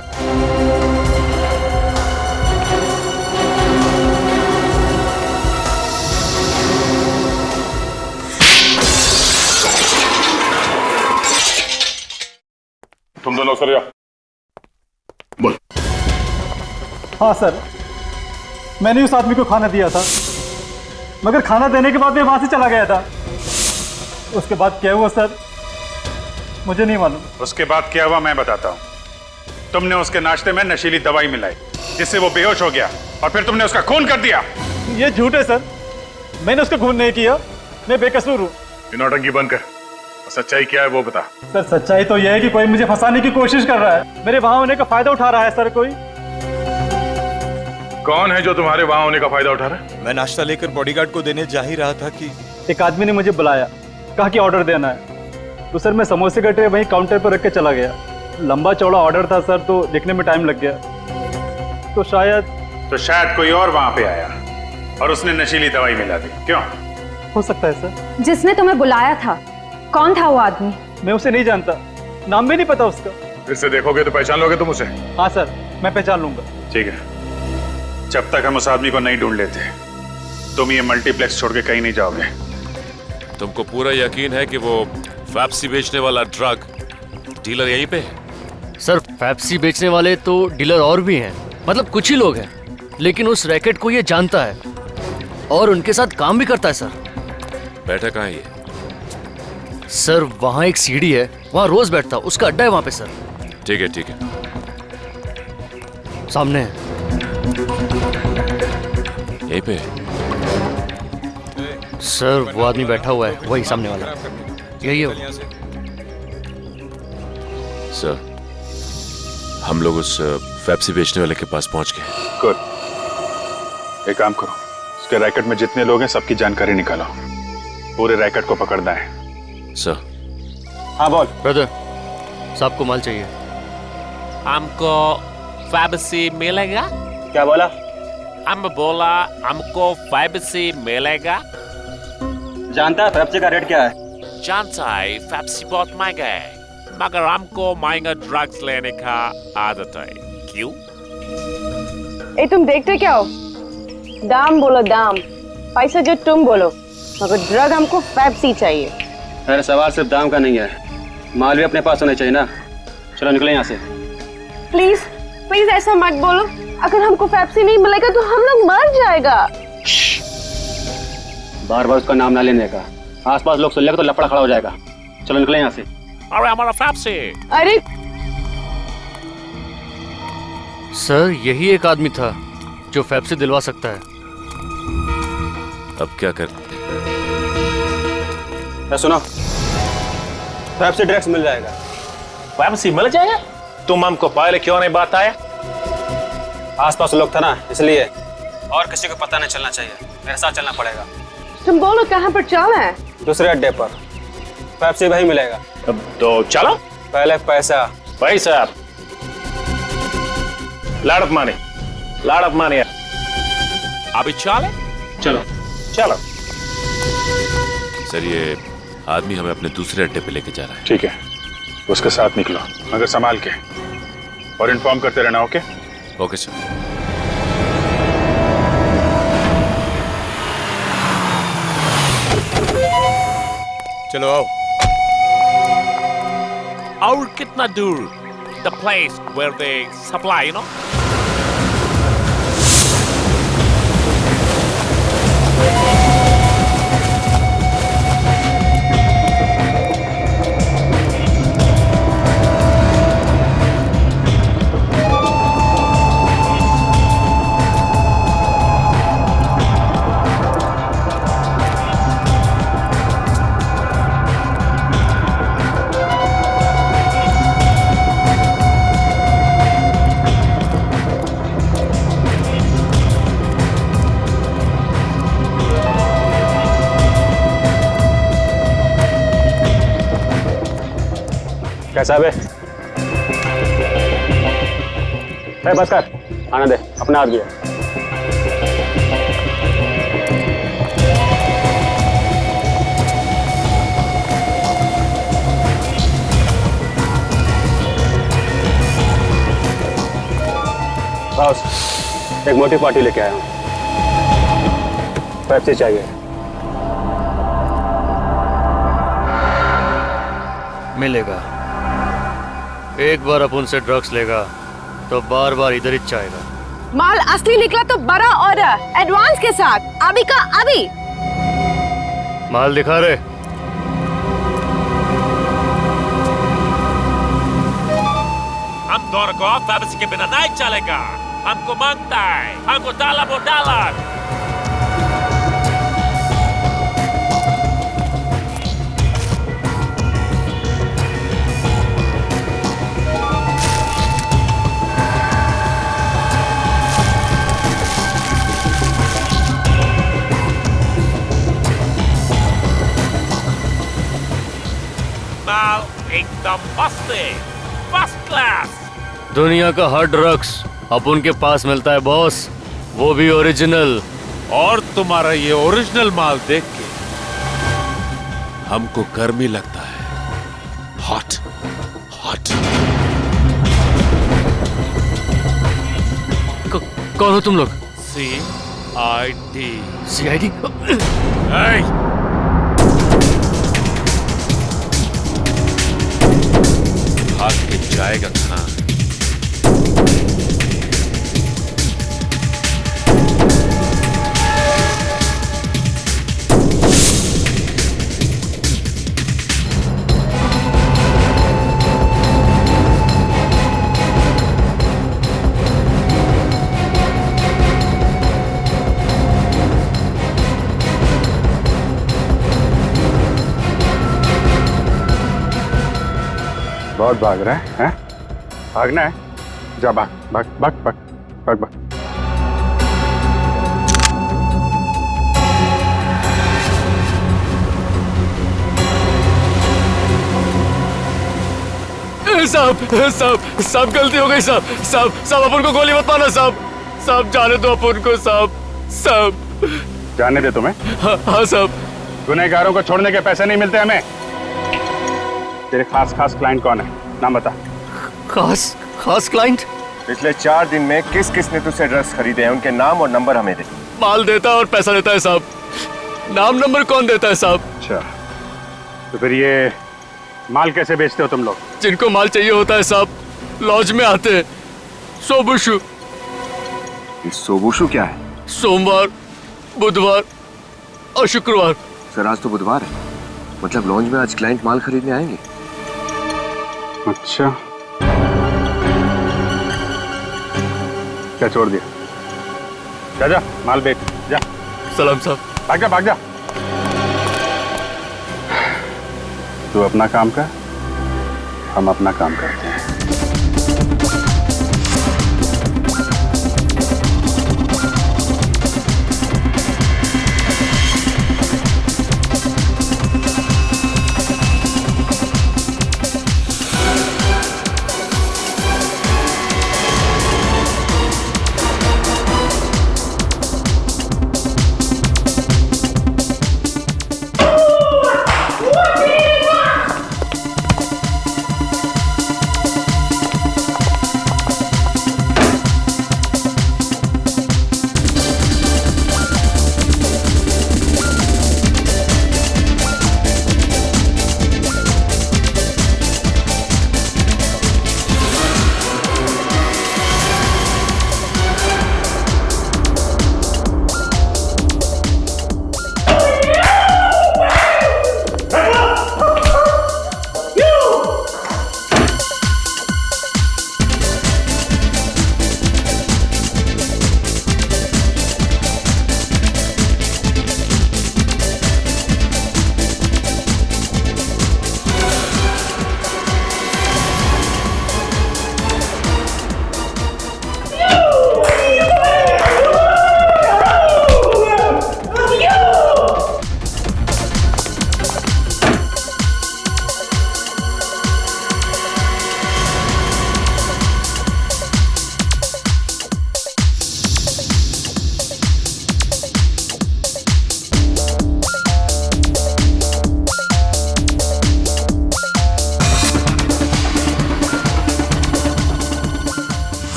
तुम दोनों सर जाओ। बोल। हाँ सर, मैंने उस आदमी को खाना दिया था, मगर खाना देने के बाद मैं वहां से चला गया था। उसके बाद क्या हुआ सर, मुझे नहीं मालूम। उसके बाद क्या हुआ मैं बताता हूँ। तुमने उसके नाश्ते में नशीली दवाई मिलाई जिससे वो बेहोश हो गया और फिर तुमने उसका खून कर दिया। ये झूठ है सर, मैंने उसका खून नहीं किया, मैं बेकसूर हूँ। नौटंकी बंद कर, सच्चाई क्या है वो बता। सर, सच्चाई तो यह है कि कोई मुझे फंसाने की कोशिश कर रहा है, मेरे वहां होने का फायदा उठा रहा है सर। कोई कौन है जो तुम्हारे वहां होने का फायदा उठा रहा है? मैं नाश्ता लेकर बॉडीगार्ड को देने जा ही रहा था कि एक आदमी ने मुझे बुलाया, कहा कि ऑर्डर देना है। तो सर मैं समोसे का ट्रे वहीं काउंटर पर रख के चला गया। लंबा चौड़ा ऑर्डर था सर, तो देखने में टाइम लग गया। तो शायद कोई और वहां पे आया और उसने नशीली दवाई मिला दी। क्यों? हो सकता है सर। जिसने तुम्हें बुलाया था कौन था वो आदमी? मैं उसे नहीं जानता, नाम भी नहीं पता उसका। फिर से देखोगे तो पहचान लोगे तुम उसे? हाँ सर, मैं पहचान लूंगा। ठीक है, जब तक हम उस आदमी को नहीं ढूंढ लेते तुम ये मल्टीप्लेक्स छोड़ के कहीं नहीं जाओगे। तुमको पूरा यकीन है कि वो फैप्सी बेचने वाला ड्रग डीलर यहीं पे है? सर फैप्सी बेचने वाले तो डीलर और भी हैं, मतलब कुछ ही लोग हैं, लेकिन उस रैकेट को ये जानता है और उनके साथ काम भी करता है। सर बैठा कहाँ है ये? सर वहाँ एक सीढ़ी है, वहाँ रोज बैठता, उसका अड्डा है वहाँ पे सर। ठीक है ठीक है, सामने है। यहीं पे? सर वो आदमी बैठा हुआ है, वही सामने वाला, यही है वो। सर हम लोग उस फैप्सी बेचने वाले के पास पहुंच गए। गुड, एक काम करो, उसके रैकेट में जितने लोग हैं सबकी जानकारी निकालो, पूरे रैकेट को पकड़ना है। सर। हाँ बोल। ब्रदर साहब को माल चाहिए। हमको फैप्सी मिलेगा? क्या बोला? हम बोला हमको फैप्सी मिलेगा। जानता है फैप्सी का रेट क्या है? जानता है, फैप्सी बहुत महंगा है, मगर हमको महंगा ड्रग्स लेने का आदत है। क्यों? ए तुम देखते क्या हो? दाम बोलो दाम, पैसा जो तुम बोलो, मगर ड्रग हमको फैप्सी चाहिए। अरे सवाल सिर्फ दाम का नहीं है, माल भी अपने पास होना चाहिए ना। चलो निकले यहाँ से। प्लीज प्लीज ऐसा मत बोलो, अगर हमको फैप्सी नहीं मिलेगा तो हम लोग मर जाएगा। बार बार उसका नाम ना लेने का, आसपास लोग सुन लेगा तो लफड़ा खड़ा हो जाएगा। चलो निकले यहाँ से। अरे हमारा फैप्सी। अरे सर यही एक आदमी था जो फैप्सी दिलवा सकता है। अब क्या कर? सुनो, फैप्सी ड्रग्स मिल जाएगा। फैप्सी मिल जाएगा? तुम हमको पहले क्यों नहीं बताया? आसपास लोग था ना, इसलिए। और किसी को पता नहीं चलना चाहिए, मेरे साथ चलना पड़ेगा। तुम बोलो कहाँ पर चलना है? दूसरे अड्डे पर, फैप्सी वही मिलेगा। तो चलो। पहले पैसा। पैसा? लाड़ माने, लाड़ माने। अभी चले? चलो चलो। सर ये आदमी हमें अपने दूसरे अड्डे पे लेके जा रहा है। ठीक है, उसके साथ निकलो, मगर संभाल के, और इन्फॉर्म करते रहना। ओके? Okay sir. चलो आओ। और कितना दूर? The place where they supply, you know? कैसा बे? बस कर, आने दे, अपना हाथ गया। बॉस, एक मोटी पार्टी लेके आया हूँ, पेप्सी चाहिए। मिलेगा। एक बार अपन से ड्रग्स लेगा तो बार बार इधर ही चाहेगा। माल असली निकला तो बड़ा ऑर्डर, एडवांस के साथ, अभी का अभी। माल दिखा रहे। हम दोनों को फैप्सी के बिना नहीं चलेगा। हमको मांगता है, हमको डॉलर वो डॉलर। एकदम मस्त है, फर्स्ट क्लास। दुनिया का हर ड्रग्स अपन के पास मिलता है बॉस, वो भी ओरिजिनल। और तुम्हारा ये ओरिजिनल माल देख के हमको गर्मी लगता है, हॉट हॉट। कौन हो तुम लोग? CID। CID? भाग के जाएगा कहाँ? बहुत भाग रहा है, हैं? भागना है? जा भाग भाग भाग भाग भाग भाग। साहब गलती हो गई साहब अपन को गोली मत मारना साहब जाने दो अपन को साहब। जाने दे तुम्हें? हाँ साहब। गुनहगारों को छोड़ने के पैसे नहीं मिलते हमें। तेरे खास क्लाइंट कौन है? नाम बता। खास क्लाइंट? पिछले 4 दिन में किस किस ने तुझसे ड्रग्स खरीदे हैं, उनके नाम और नंबर हमें दे। माल देता है और पैसा लेता है साहब, नाम नंबर कौन देता है साहब? अच्छा, तो फिर ये माल कैसे बेचते हो तुम लोग? जिनको माल चाहिए होता है साहब लॉज में आते हैं। सोबुशु। सोबुशु क्या है? सोमवार, बुधवार और शुक्रवार। सर आज तो बुधवार है, मतलब लॉन्ज में आज क्लाइंट माल खरीदने आएंगे। अच्छा, क्या छोड़ दिया? जा माल बेच जा। सलाम साहब। भाग जा। तू अपना काम कर, हम अपना काम करते हैं।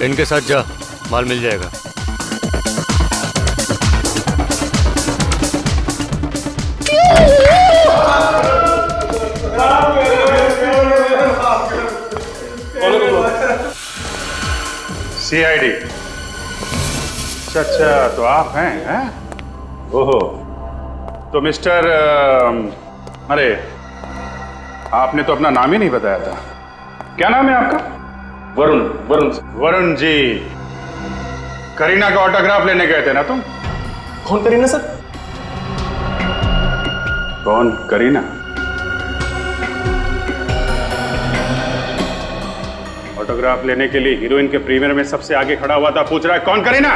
इनके साथ जा, माल मिल जाएगा। CID। अच्छा, तो आप हैं? ओहो, तो मिस्टर अरे आपने तो अपना नाम ही नहीं बताया था। क्या नाम है आपका? वरुण जी। करीना का ऑटोग्राफ लेने गए थे ना तुम? कौन करीना सर? कौन करीना? ऑटोग्राफ लेने के लिए हीरोइन के प्रीमियर में सबसे आगे खड़ा हुआ था, पूछ रहा है कौन करीना?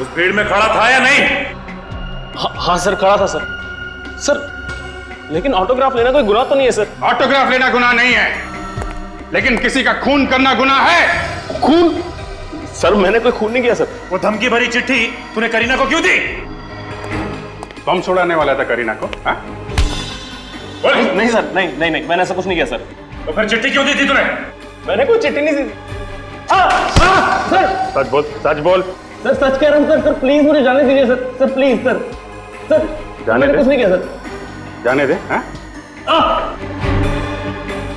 उस भीड़ में खड़ा था या नहीं? हाँ सर, खड़ा था सर लेकिन ऑटोग्राफ लेना कोई गुनाह तो नहीं है सर। ऑटोग्राफ लेना गुनाह नहीं है, लेकिन किसी का खून करना गुनाह है। खून? सर मैंने कोई खून नहीं किया सर। वो धमकी भरी चिट्ठी तूने करीना को क्यों दी? बम छुड़ाने वाला था करीना को, हाँ? नहीं सर, नहीं नहीं नहीं, मैंने ऐसा कुछ नहीं किया सर। तो फिर चिट्ठी क्यों दी थी तूने? मैंने कोई चिट्ठी नहीं दी। सर सच बोल, सच बोल। सर सच कह रहा हूँ सर, प्लीज मुझे जाने दीजिए sir, sir please sir, sir जाने मैंने दे। कुछ नहीं किया सर। जाने दे।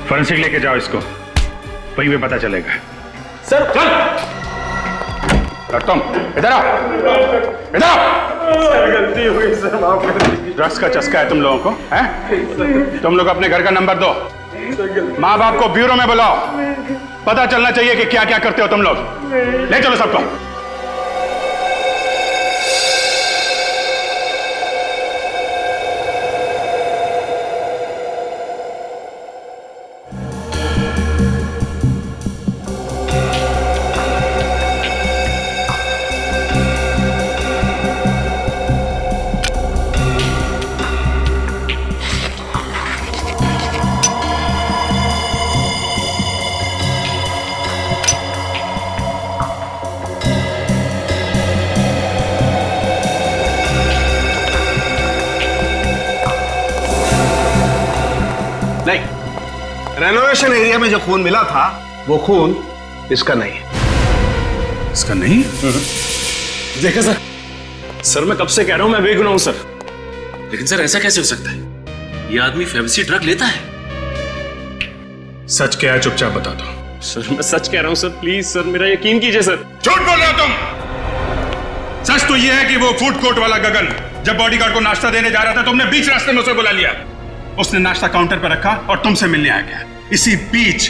फोरेंसिक लेके जाओ इसको, वहीं पे पता चलेगा। सर चल तुम इधर आओ, इधर आओ। गलती हुई सर, माफ कर दीजिए। ड्रग्स का चस्का है तुम लोगों को, हैं? तुम लोग अपने घर का नंबर दो, माँ बाप को ब्यूरो में बुलाओ, पता चलना चाहिए कि क्या क्या करते हो तुम लोग। ले चलो सबको। नहीं, रेनोवेशन एरिया में जो खून मिला था वो खून इसका नहीं है। इसका नहीं? देखा सर, सर मैं कब से कह रहा हूं मैं बेगुनाह हूं सर। लेकिन सर ऐसा कैसे हो सकता है? ये आदमी फेब्सी ड्रग लेता है। सच क्या है चुपचाप बता दो। सर मैं सच कह रहा हूं सर, प्लीज सर मेरा यकीन कीजिए सर। झूठ बोल रहे हो तुम। सच तो यह है कि वो फूड कोर्ट वाला गगन जब बॉडीगार्ड को नाश्ता देने जा रहा था, तुमने बीच रास्ते में उसे बुला लिया। उसने नाश्ता काउंटर पर रखा और तुमसे मिलने आ गया। इसी बीच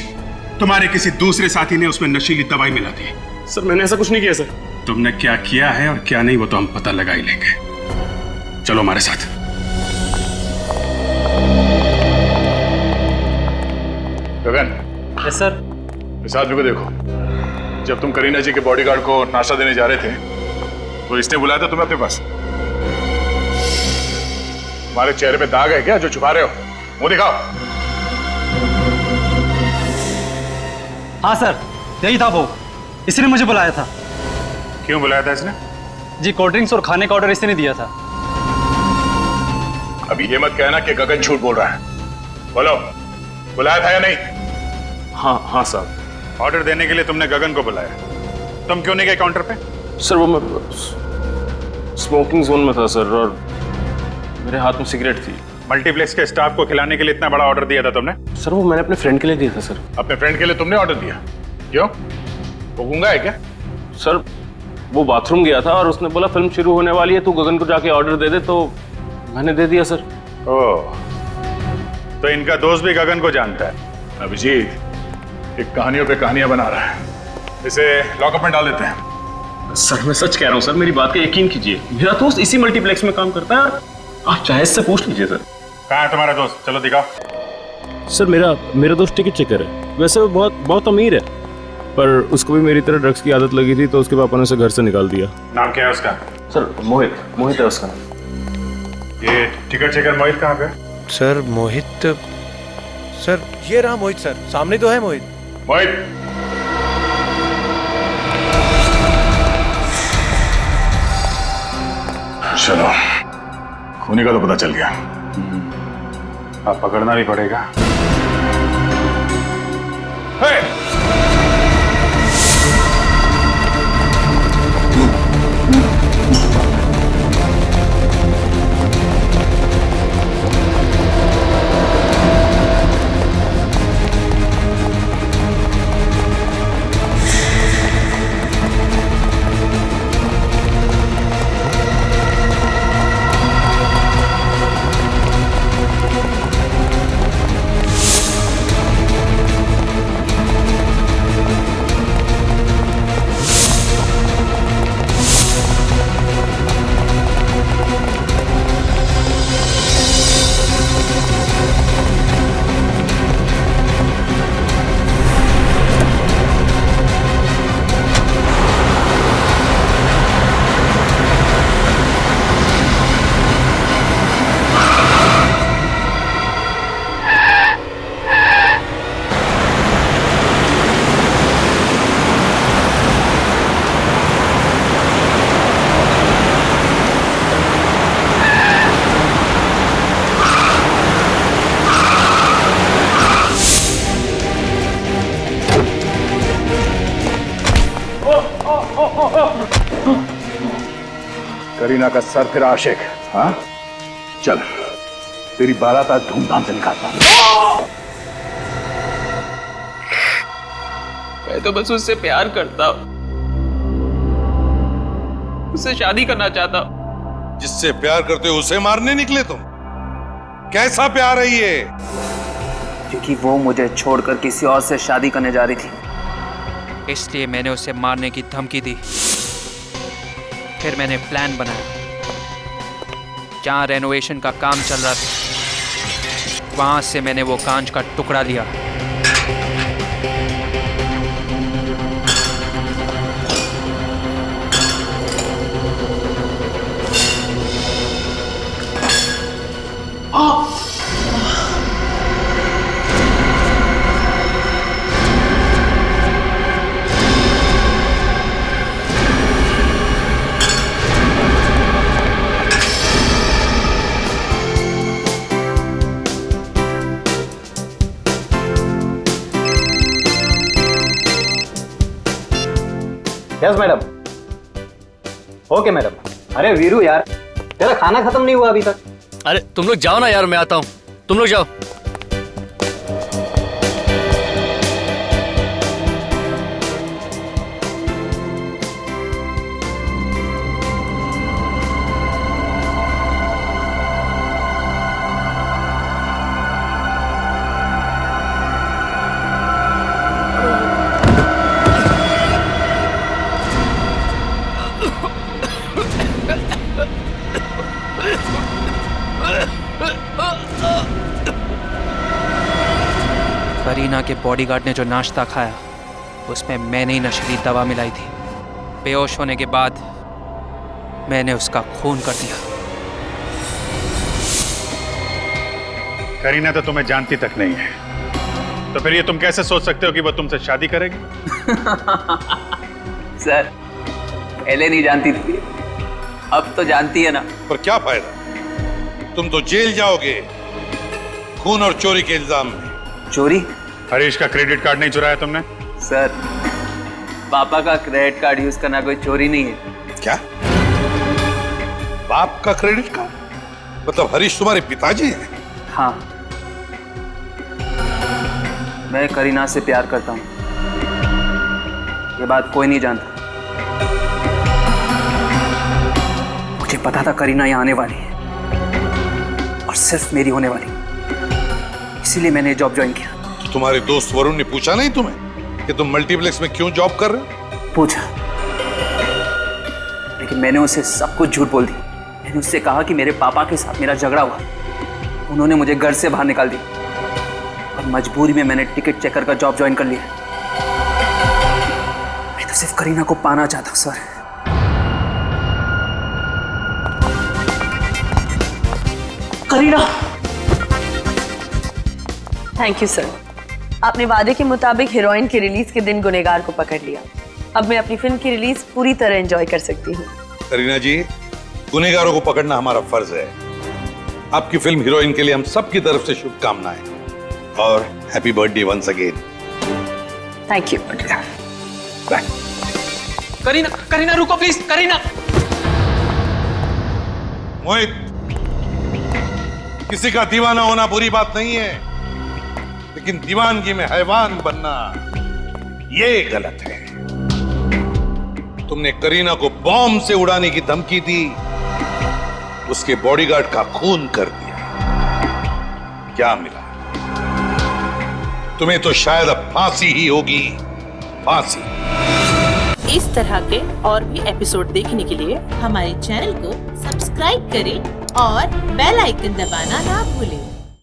तुम्हारे किसी दूसरे साथी ने उसमें नशीली दवाई मिला दी। सर मैंने ऐसा कुछ नहीं किया सर। तुमने क्या किया है और क्या नहीं वो तो हम पता लगा ही लेंगे। चलो हमारे साथ। गगन। Yes sir. इस आदमी को देखो। जब तुम करीना जी के बॉडीगार्ड को नाश्ता देने जा रहे थे तो इसने बुलाया था तुम्हें अपने पास। तुम्हारे चेहरे पे दाग है क्या जो छुपा रहे हो? मुंह दिखाओ। हाँ सर, यही था वो, इसने मुझे बुलाया था। क्यों बुलाया था इसने? जी कोल्ड ड्रिंक्स और खाने का ऑर्डर इसने दिया था। अभी ये मत कहना कि गगन झूठ बोल रहा है। बोलो, बुलाया था या नहीं? हाँ हाँ साहब। ऑर्डर देने के लिए तुमने गगन को बुलाया। तुम क्यों नहीं गए काउंटर पे? सर वो मैं स्मोकिंग जोन में था सर, और मेरे हाथ में सिगरेट थी। मल्टीप्लेक्स के स्टाफ को खिलाने के लिए इतना बड़ा ऑर्डर दिया था तुमने? सर वो मैंने अपने फ्रेंड के लिए दिया था सर। अपने फ्रेंड के लिए तुमने ऑर्डर दिया? क्यों? वो गूंगा है क्या? सर वो बाथरूम गया था और उसने बोला फिल्म शुरू होने वाली है, तू गगन को जाके ऑर्डर दे दे, तो मैंने दे दिया सर। ओह, तो इनका दोस्त भी गगन को जानता है। अभिजीत एक कहानियों पे कहानियां बना रहा है। इसे लॉकअप में डाल देते हैं। सर मैं सच कह रहा हूँ सर, मेरी बात का यकीन कीजिए। मेरा दोस्त इसी मल्टीप्लेक्स में काम करता है, आप चाहे इससे पूछ लीजिए सर। कहाँ है तुम्हारा दोस्त? चलो दिखाओ। सर मेरा दोस्त टिकट चेकर है। वैसे वो बहुत अमीर है, पर उसको भी मेरी तरह ड्रग्स की आदत लगी थी, तो उसके पापा ने उसे घर से निकाल दिया। नाम क्या है उसका? सर मोहित है उसका नाम। ये टिकट चेकर मोहित कहाँ पे? सर मोहित, सर ये रहा मोहित सर, सामने तो है मोहित। मोहित चलो, खूनी का तो पता चल गया। अब पकड़ना भी पड़ेगा। करीना का सर फिर आशिक। हाँ चल, तेरी बारात आज धूमधाम से निकालता हूं। मैं तो बस उससे प्यार करता हूँ, उससे शादी करना चाहता हूँ। जिससे प्यार करते हो उसे मारने निकले तुम? कैसा प्यार है ये? क्योंकि वो मुझे छोड़कर किसी और से शादी करने जा रही थी, इसलिए मैंने उसे मारने की धमकी दी। फिर मैंने प्लान बनाया। जहाँ रेनोवेशन का काम चल रहा था, वहां से मैंने वो कांच का टुकड़ा लिया। Yes madam. Okay madam. अरे वीरू यार, तेरा खाना खत्म नहीं हुआ अभी तक। अरे तुम लोग जाओ ना यार, मैं आता हूँ। तुम लोग जाओ। करीना के बॉडीगार्ड ने जो नाश्ता खाया, उसमें मैंने ही नशीली दवा मिलाई थी। बेहोश होने के बाद मैंने उसका खून कर दिया। करीना तो तुम्हें जानती तक नहीं है, तो फिर ये तुम कैसे सोच सकते हो कि वो तुमसे शादी करेगी? सर, पहले नहीं जानती थी, अब तो जानती है ना। पर क्या फायदा, तुम तो जेल जाओगे खून और चोरी के इल्जाम में। चोरी? हरीश का क्रेडिट कार्ड नहीं चुराया तुमने? सर, पापा का क्रेडिट कार्ड यूज करना कोई चोरी नहीं है। क्या? बाप का क्रेडिट कार्ड? मतलब हरीश तुम्हारे पिताजी हैं? हाँ, मैं करीना से प्यार करता हूँ, ये बात कोई नहीं जानता। मुझे पता था करीना यहाँ आने वाली है और सिर्फ मेरी होने वाली, इसीलिए मैंने जॉब ज्वाइन किया। तो तुम्हारे दोस्त वरुण ने पूछा नहीं तुम्हें कि तुम मल्टीप्लेक्स में क्यों जॉब कर रहे हो? पूछा, लेकिन मैंने उसे सब कुछ झूठ बोल दी। मैंने उससे कहा कि मेरे पापा के साथ मेरा झगड़ा हुआ, उन्होंने मुझे घर से बाहर निकाल दिया और मजबूरी में मैंने टिकट चेकर का जॉब ज्वाइन कर लिया। मैं तो सिर्फ करीना को पाना चाहता हूं sir. Kareena, thank you sir. आपने वादे के मुताबिक हीरोइन की रिलीज के दिन गुनहगार को पकड़ लिया। अब मैं अपनी फिल्म की रिलीज पूरी तरह एंजॉय कर सकती हूँ। करीना जी, गुनहगारों को पकड़ना हमारा फर्ज है। आपकी फिल्म हीरोइन के लिए हम सबकी तरफ से शुभकामनाएं और happy birthday once again. Thank you. Bye. Kareena, Kareena रुको प्लीज। करीना। मोहित, किसी का दीवाना होना बुरी बात नहीं है, लेकिन दीवानगी में हैवान बनना ये गलत है। तुमने करीना को बॉम्ब से उड़ाने की धमकी दी, उसके बॉडीगार्ड का खून कर दिया। क्या मिला तुम्हें? तो शायद अब फांसी ही होगी, फांसी। इस तरह के और भी एपिसोड देखने के लिए हमारे चैनल को सब्सक्राइब करें और बेल आइकन दबाना ना भूलें।